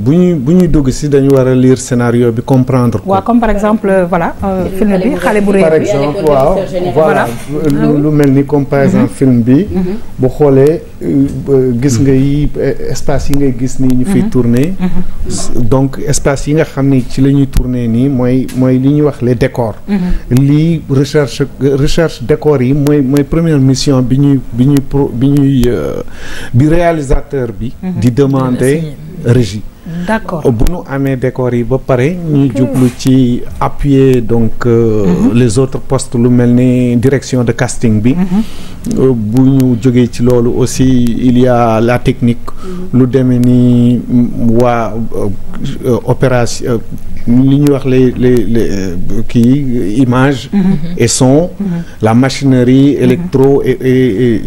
bu ñuy dugg si dañu war a lire scénario bi comprendre ko. waaw comme par exemple voilà film bi xale bu réer bi par exemple waaw voilà lu mel ni comme par exemple film bi bu xoolee gis nga yi espace yi ngay gis nii ñu fiy tourner donc espace yi nga xam ni ci la ñuy tourner nii mooy li ñuy wax les décors lii recherche décors yi mooy première mission bi réalisateur bi di demander régie. D'accord. bu nu amee décors yi ba pare ñuy jublu ci appuyer donc les autres postes lu mel ni direction de casting bi bu ñu jógee ci loolu aussi il y a la technique lu demee ni waa opération li ñuy wax les kii image et son la machinerie électro et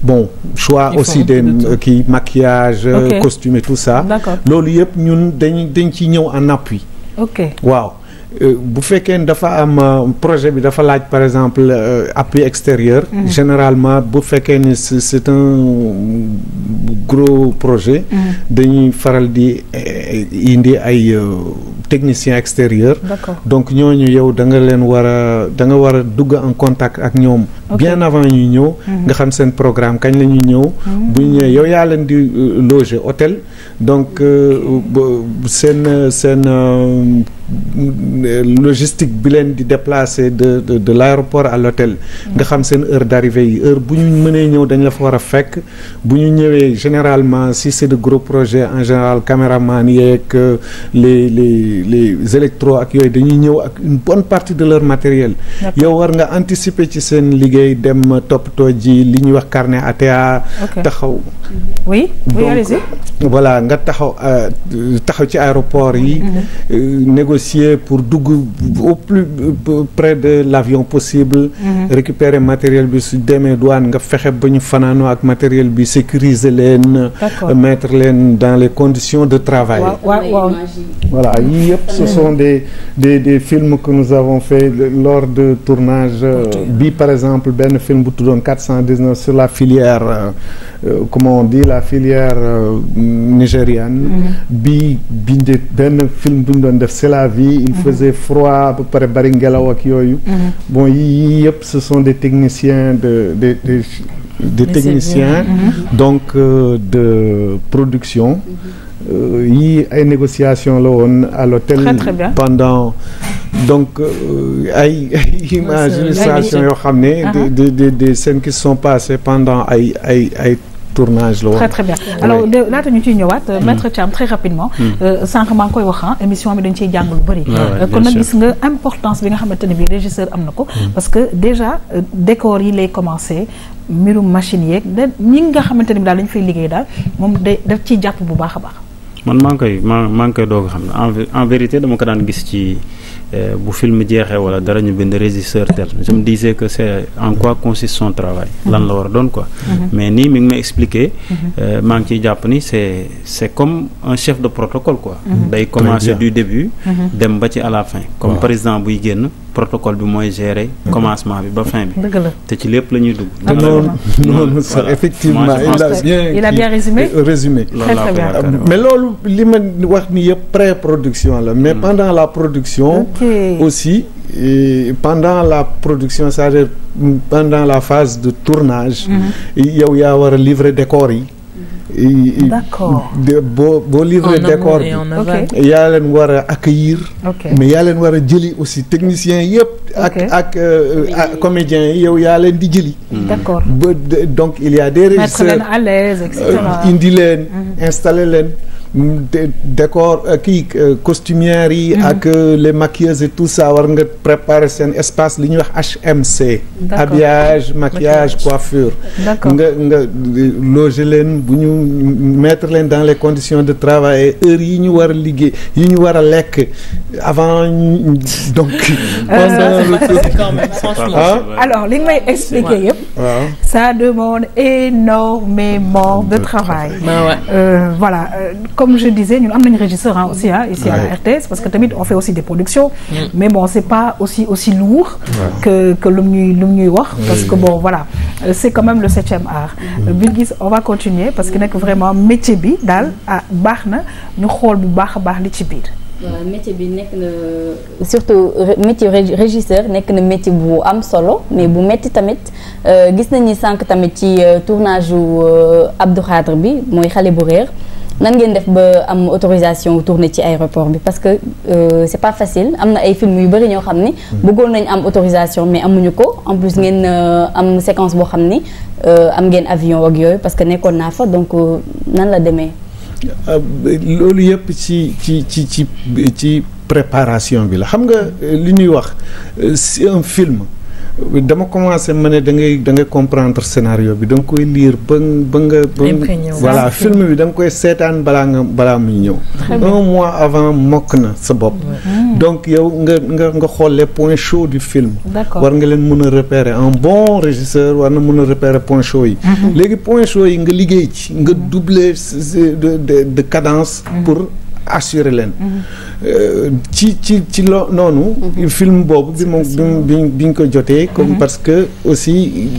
bon choix aussi des kii maquillage costume et tout ça loolu yëpp ñun dañ ci ñëw en appui waaw bu fekkee ne dafa am projet bi dafa laaj par exemple appui extérieur généralement bu fekkee ne c'est un gros projet dañuy faral di indi ay technicien extérieur donc ñooñu yow da nga war a dugg en contact ak ñoom bien avant ñuy ñëw nga xam seen programme kañ la ñuy ñëw bu ñu ñëwee yow yaa leen di loger hôtel donc seen logistique bi leen di déplacer de l'aéroport à l'hôtel nga xam seen heure d'arrivée yi heure bu ñu mënee ñëw dañ la fa war a fekk bu ñu ñëwee généralement si c'est de gros projets en général caméraman yeeg les électros ak yooyu dañuy ñëw ak une bonne partie de leur matériel yow war nga anticiper ci seen liggéey dem toppatoo ji li ñuy wax carnet ATA taxaw oui allez-y voilà nga taxaw ci aéroport yi négocier pour dugg au plus près de l'avion possible récupérer matériel bi su demee douane nga fexe ba ñu fanaanoo ak matériel bi sécuriser leen mettre leen dans les conditions de travail voilà yii yëpp ce sont des films que nous avons fait lors de tournage bi par exemple benn film bu tuddoon 419 sur la filière comment on dit la filière nigériane bi benn film bu ñu doon def c'est la vie il faisait froid ba pare bari ngelaw ak yooyu bon yii yëpp ce sont des techniciens des techniciens donc de production yii ay négociations la woon à l'hôtel pendant donc ay images illustration yoo xam ne des scènes qui se sont passées pendant ay tournage la woon. Très bien alors laata ñu ciy ñëwaat maître Thiam très rapidement sànq maa ngi koy wax émission bi dañ ciy jàng lu bëri kon nag gis nga importance bi nga xamante ne bi régisseur am na ko parce que déjà décor yi lay commencé mbirum machine yeeg ñi nga xamante ne bi daal dañu fay liggéey daal moom daf ciy jàpp bu baax a baax. man maa ngi koy doog a xam ne en vérité dama ko daan gis ci bu film jeexee wala dara ñu bind régisseur tel je me disais que c'est en quoi consiste son travail lan la war a doon quoi mais nii mi ngi may expliquer maa ngi ciy jàpp ni c'est comme un chef de protocole quoi day commencer du début dem ba ci à la fin comme président buy génn protocole bi mooy gérer commencement bi ba fin bi te ci lépp la ñuy dugg noonu effectivement il a bien résumé très bien mais loolu li ma wax ni yëpp pré-production la mais pendant la production aussi pendant la production c'est-à-dire pendant la phase de tournage yow yaa war a livrer décor yi d'accord boo livrer décor bi yaa leen war a accueillir mais yaa leen war a jëli aussi techniciens yëpp ak comédiens yi yow yaa leen di jëli d'accord donc il y a des régisseurs mettre leen à l'aise et cetera indi leen installer leen décor costumières yi ak les maquilleuses et tout ça war nga préparer seen espace li ñuy wax HMC habillage maquillage coiffure nga loger leen bu ñu mettre leen dans les conditions de travail heures yi ñu war a liggéey yi ñu war a lekk avant donc alors li nga may expliquer yëpp ça demande énormément de travail voilà comme je disais ñun am nañu régisseur aussi ici à la RTS parce que tamit on fait aussi des productions mais bon c'est pas aussi lourd que lu ñuy wax parce que bon voilà c'est quand même le 7e art Bilguis on va continuer parce que nag vraiment métier bi daal baax na ñu xool bu baax a baax li ci biir waaw métier bi nekk na surtout métier régisseur nekk na métier bu am solo mais bu metti tamit gis nañ ni sànq tamit ci tournage u Abdou Khadre bi mooy xale bu réer nan ngeen def ba am autorisation tourner ci aéroport bi parce que c'est pas facile am na ay film yu bari ñoo xam ni bëggoon nañ am autorisation mais amuñu ko en plus ngeen am séquence boo xam ni am ngeen avion ak yooyu parce que nekkoon naa fa donc nan la demee. loolu yëpp ci préparation bi la xam nga li ñuy wax c'est un film dama commencé ma ne da ngay comprendre scénario bi da nga koy lire ba nga voilà film bi da nga koy seetaan balaa muy ñëw 1 mois avant mokk na sa bopp donc yow nga xool les points chauds du film war nga leen mën a repérer un bon régisseur war na mën a repérer points chauds yi léegi points chauds yi nga liggéey ci nga doubler de cadence pour assurer leen ci noonu film boobu bi ñu ko jotee comme parce que aussi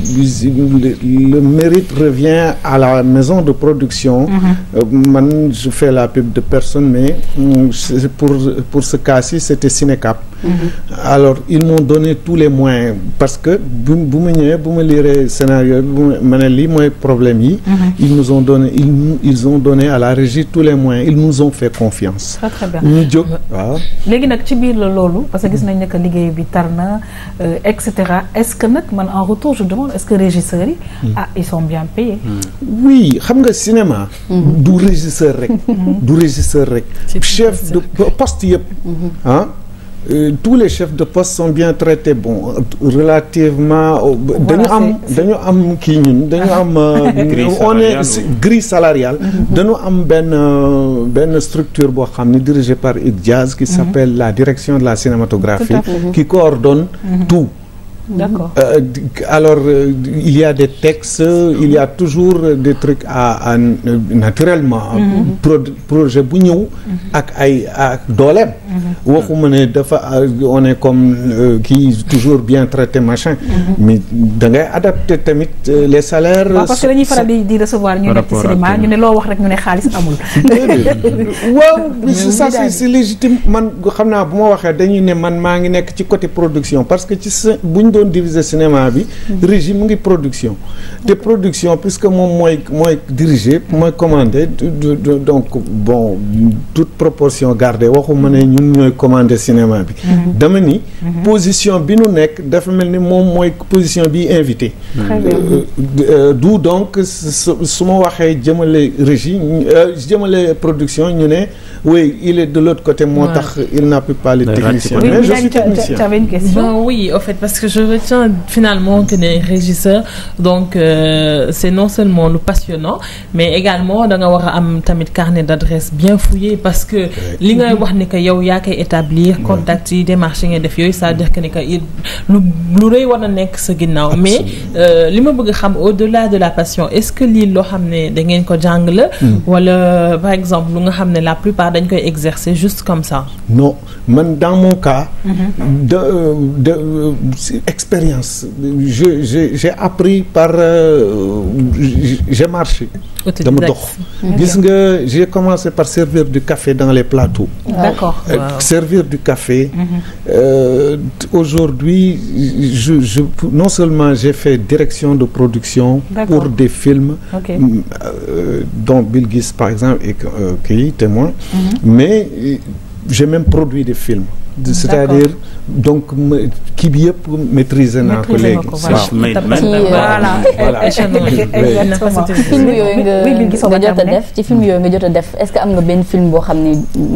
le mérite revient à la maison de production man je fais la pub de personne mais pour ce cas-ci c'était Cinecap alors ils m'ont donné tous les moyens parce que bu ma ñëwee bu ma lire scénario bi ma ne lii mooy problème yi ils ont donné à la régie tous les moyens ils nous ont fait confiance très bien ñu jóg waaw léegi nag ci biir la loolu parce que gis nañ ne que liggéey bi tar na et cetera est-ce que nag man en retour je demande est-ce que régisseurs yi ils sont bien payés oui xam nga cinéma du régisseur rek chef de poste yëpp tous les chefs de poste sont bien traités bon relativement dañu am kii ñun dañu am on est grille salariale dañu am benn structure boo xam ne dirigée par IDJAZ qui s'appelle la direction de la cinématographie qui coordonne tout. D'accord. Alors il y a des textes, il y a toujours des trucs à naturellement projet bu ñëw ak dooleem waxuma ne dafa on est comme qui toujours bien traité machin mais da ngay adapter tamit les salaires. parce que dañuy faral di recevoir ñu nekk ci cinéma ñu ne loo wax rek ñu ne xaalis amul. waaw ça c'est légitime man xam naa bu ma waxee dañuy ne man maa ngi nekk ci côté production parce que ci buñ doon diviser cinéma bi régie mu ngi production te production puisque moom mooy diriger mooy commander donc bon toute proportion gardée waxuma ne ñun ñooy commander cinéma bi dama ni position bi nu nekk dafa mel ni moom mooy position bi invité d'où donc su ma waxee jëmale régie jëmale production ñu ne oui il est de l'autre côté moo tax il n'appuie pas les techniciens mais je suis technicien. Tu avais une question? Oui, en fait, parce que je retiens finalement que les régisseurs donc c'est non seulement le passionnant mais également da nga war a am tamit carnet d'adresse bien fouillé parce que li ngay wax ni que yow yaa koy établir contact yi démarche ngay def yooyu c'est-à-dire que ni que lu rëy war na nekk sa ginnaaw mais li ma bëgg xam au-delà de la passion est-ce que lii loo xam ne da ngeen ko jàng la wala par exemple lu nga xam ne la plupart dañ koy exercer juste comme ça? Non, man dans mon cas expérience j'ai appris par j'ai marché dama dox gis nga j'ai commencé par servir du café dans les plateaux. D'accord. Servir du café aujourd'hui je non seulement j'ai fait direction de production pour des films dont Bill Guis par exemple et qui est témoin mais j'ai même produit des films. C'est-à-dire donc kii bi yëpp maîtriser naa ko léegi. voilà film yooyu nga jot a def ci film yooyu nga jot a def est-ce que am nga benn film boo xam ne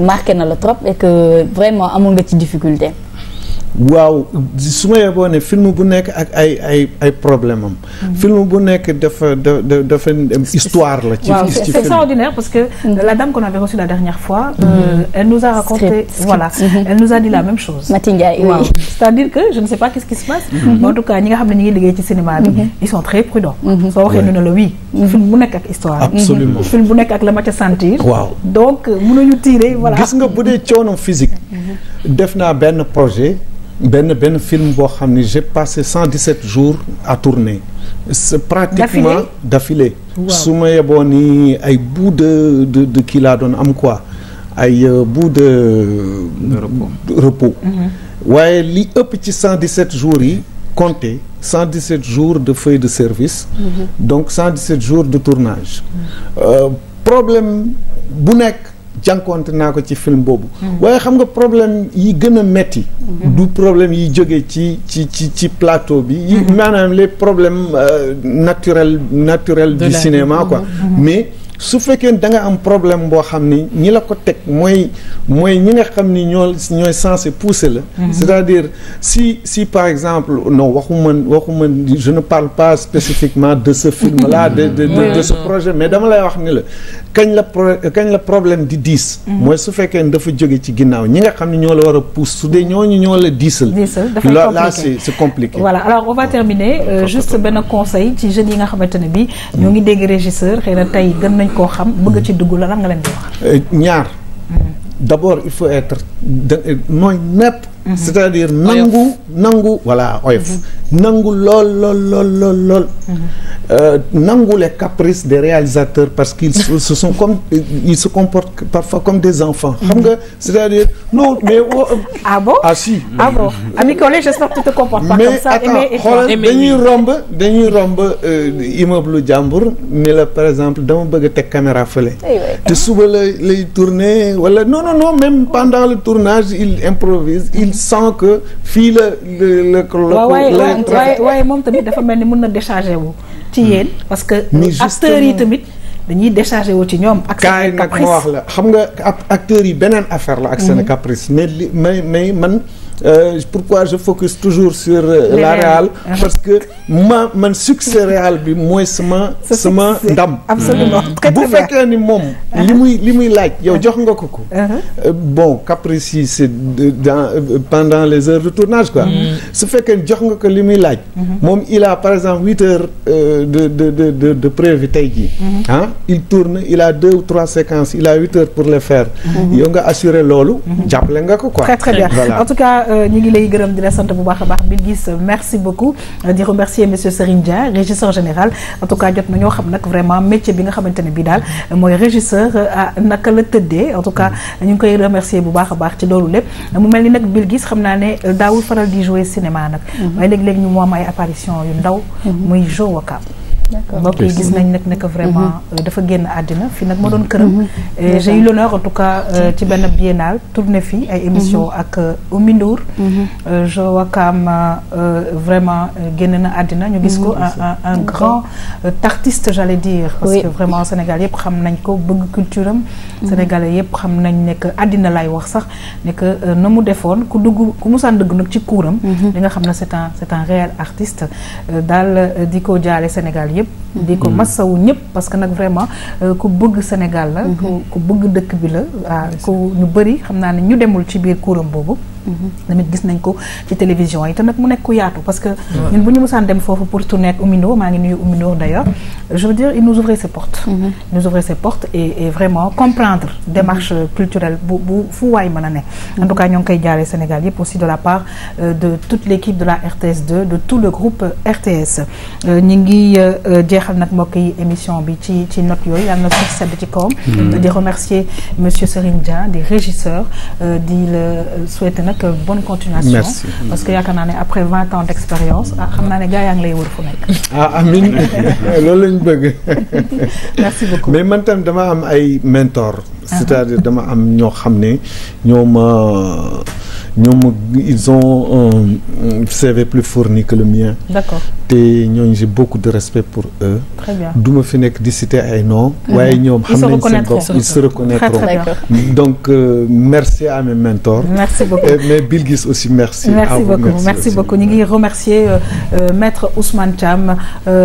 marqué na la trop et que vraiment amul nga ci difficulté? waaw su ma yeboo ne film bu nekk ak ay problème am. film bu nekk dafa histoire la. ci waaw c'est extraordinaire parce que la dame qu'on avait reçue la dernière fois. Elle nous a raconté voilà elle nous a dit la même chose. Mati Ndiaye waaw c'est-à-dire que je ne sais pas qu'est-ce qui se passe. en tout cas ñi nga xam ne ñi ngi liggéey ci cinéma bi. ils sont très prudents. soo waxee ñu ne la oui. film bu nekk ak histoire. absolument film bu nekk ak la ma ca sentir. waaw donc mënuñu tirer voilà. gis nga bu dee coono physique. def naa benn projet. benn film boo xam ne j'ai passé 117 jours à tourner. C'est pratiquement d'affilée. su ma yeboo ni ay bout de kii laa doon am quoi ay bout de repos. waaye li ëpp ci 117 jours yi compté 117 jours de feuille de service. donc 117 jours de tournage. problème bu nekk. jànkoonte naa ko ci film boobu waaye xam nga problème yi gën a metti du problème yi jóge ci plateau bi maanaam les problèmes naturels du cinéma quoi mais su fekkee da nga am problème boo xam ni ñi la ko teg mooy ñi nga xam ni ñooy censé pousser la c'est-à-dire si par exemple non waxuma je ne parle pas spécifiquement de ce film là de ce projet mais dama lay wax ni la kañ la problème di diis mooy su fekkee ne dafa jóge ci ginnaaw ñi nga xam ne ñoo la war a pousse su dee ñoo la diisal là c'est compliqué. Voilà, alors on va terminer juste benn conseil ci jeunes yi nga xamante ne bi ñoo ngi dégg régisseur xëy na tey gën nañ koo xam bëgg ci dugg la lan nga leen di wax. ñaar d'abord il faut être nooy nepp. c'est-à-dire nangu voilà oyof. nangu lool. nangu les caprices des réalisateurs parce qu'ils se comportent parfois comme des enfants. xam nga c'est-à-dire non mais. ah bon ah si. ah bon Ami Collé j'espère que tu te comportes pas comme ça. mais attends dañuy romb immeuble jàmbur ni la par exemple dama bëgg a teg caméra fële. te suba lay tourner wala non même pendant le tournage il improvise il sent que fii la waaye moom tamit dafa mel ni mën na décharger wu ci yéen parce que acteurs yi tamit dañuy décharger wu ci ñoom. ak seen caprice kaay nag ma wax la xam nga acteurs yi beneen affaire la ak seen caprice mais man. Pourquoi je focus toujours sur la réal parce que man succès réal bi mooy sama ndam. Absolument bu fekkee ni moom li muy laaj yow jox nga ko bon caprice yi c'est pendant les heures de tournage quoi. su fekkee jox nga ko li muy laaj. moom il a par exemple 8 heures de prévu tey jii. il tourne il a 2 ou 3 séquences il a 8 heures pour les faire. yow nga assurer loolu. jàppale nga ko quoi. Très bien en tout cas. ñu ngi lay gërëm di la sant bu baax a baax Bilguis merci beaucoup di remercier monsieur Serigne Dia régisseur général en tout cas jot na ñoo xam nag vraiment métier bi nga xamante ne bii daal mooy régisseur naka la tëddee en tout cas ñu ngi koy remercier bu baax a baax ci loolu lépp mu mel ni nag Bilguis xam naa ne daawul faral di jouer cinéma nag waaye léegi-léegi ñu mu am ay apparition yu ndaw muy Jo Wakam mbokk yi gis nañ nag ne que vraiment dafa génn àddina fii nag ma doon këram j'ai eu l'honneur en tout cas ci benn biennale tourné fii ay émission ak Oumy Ndour Jo Wakam vraiment génn na àddina ñu gis ko un grand artiste j'allais dire parce que vraiment Sénégal yëpp xam nañ ko bëgg culture am Sénégalais yëpp xam nañ ne que àddina lay wax sax ne que na mu defoon ku musaan dëgg nag ci kuuram li nga xam ne c'est un réel artiste daal di ko jaale Sénégal di ko massawu ñëpp parce que nag vraiment ku bëgg Sénégal la ku bëgg dëkk bi la ku ñu bëri xam naa ne ñu demul ci biir kuuram boobu tamit gis nañ ko ci télévision yi te nag mu nekk ku yaatu parce que ñun bu ñu mësaan dem foofu pour tourner ak Oumy Ndour maa ngi nuyu Oumy Ndour d'ailleurs je veux dire il nous ouvrait ses portes et vraiment comprendre démarche culturelle bu fu waay mën a ne en tout cas ñoo ngi koy jaaree Sénégal yëpp aussi de la part de toute l'équipe de la RTS2 de tout le groupe RTS ñi ngi jeexal nag mbokk yi émission bi ci note yooyu yàlla na suuf sedd ci kawam di remercier monsieur Serigne Dia di régisseur di le souhaiter nag bonne continuation. Merci. Parce que yaakaar naa ne après 20 ans d'expérience xam naa ne gars yaa ngi lay wër fu nekk. Amin loolu lañ bëgg. Merci beaucoup. mais man tam dama am ay mentor. c'est-à-dire dama am ñoo xam ne ñoom ils ont un CV plus fourni que le mien. D'accord. te ñooñu j'ai beaucoup de respect pour eux. Très bien. du ma fi nekk di citer ay noms. waaye ñoom xam nañ seen bopp ils se reconnaîtront. Donc merci à mes mentors. Merci beaucoup. mais Bilguis aussi merci. Merci beaucoup merci beaucoup ñu ngi remercier maître Ousmane Thiam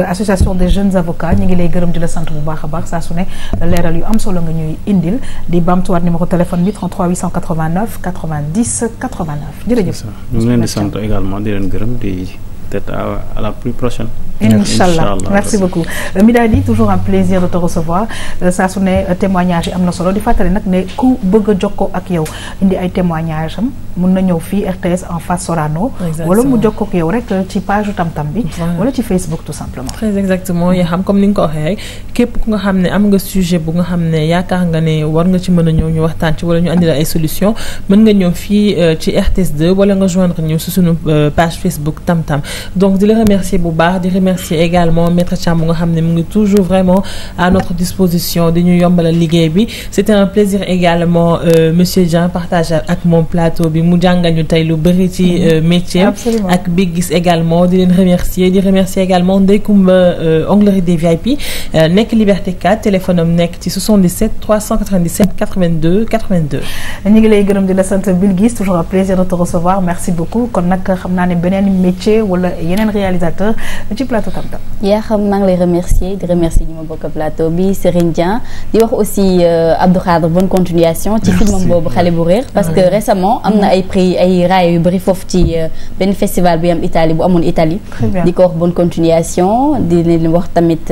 association des jeunes avocats ñu ngi lay gërëm di la sant bu baax a baax saa su ne leeral yu am solo nga ñuy indil di bamtuwaat numéro téléphone bi 33 889 90 89 jërëjëf. ñu ngi leen di sant également di leen gërëm di peut-être à la plus prochaine. Inch'Allah merci beaucoup Midadi toujours un plaisir de te recevoir saa su ne témoignage yi am na solo di fàttali nag ne ku bëgg a jokkoo ak yow indi ay témoignage am mun na ñëw fii RTS en face Sorano wala mu jokkoo ak yow rek ci page Tam-Tam bi wala ci Facebook tout simplement. Très exactement yaa xam comme ni nga ko waxee rek képp ku nga xam ne am nga sujet bu nga xam ne yaakaar nga ne war nga ci mën a ñëw ñu waxtaan ci wala ñu andi la ay solution mën nga ñëw fii ci RTS2 wala nga joindre ñu si suñu page Facebook Tam-Tam donc di la remercier bu baax di remercier également maître Thiam bu nga xam ne mu ngi toujours vraiment à notre disposition di ñu yombalal liggéey bi c'était un plaisir également monsieur Dieng partage ak mon plateau bi mu jàngal ñu tey lu bëri ci métier ak Bilguis également di leen remercier di remercier également Ndeye Coumba onglerie des VIP nekk Liberté 4 téléphone am nekk ci 77 397 82 82. ñu ngi lay gërëm di la sant Bilguis toujours un plaisir de te recevoir merci beaucoup kon nag xam naa ne beneen métier wala yeneen réalisateur ci plateau Tam-Tam. yaa xam maa ngi lay remercier di remercier ñi ma bokk plateau bi Serigne Dieng di wax aussi Abdou Khadre bonne continuation ci filmam boobu xale bu réer parce que récemment am na ay prix ay raaya yu bëri foofu ci benn festival bi am Italie bu amoon Italie di ko wax bonne continuation di leen wax tamit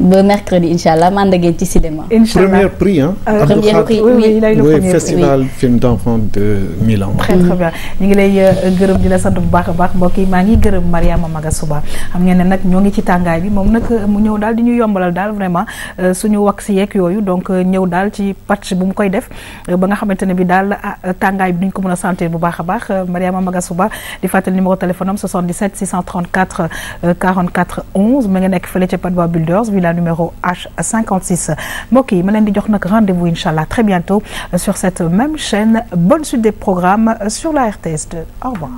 ba mercredi inchallah man ngeen ci cinéma. Premier prix premier prix il a eu le premier festival film d'enfants de Milan. Très bien ñu ngi lay gërëm di la sant bu baax a baax mbokk yi maa ngi gërëm Mariama Magasuba xam ngeen ne nag ñoo ngi ci tàngaay bi moom nag mu ñëw daal di ñu yombalal daal vraiment suñu wax si yeeg yooyu donc ñëw daal ci patch bu mu koy def ba nga xamante ne bi daal tàngaay bi duñ ko mën a sentir bu baax a baax Mariama Magasuba di fàttali numéro téléphone am 77 634 44 11 ma nga nekk fële ca Padois Builders numéro H56 mbokk yi ma leen di jox nag rendez-vous inchallah très bientôt sur cette même chaîne bonne suite des programmes sur la RTS2 au revoir.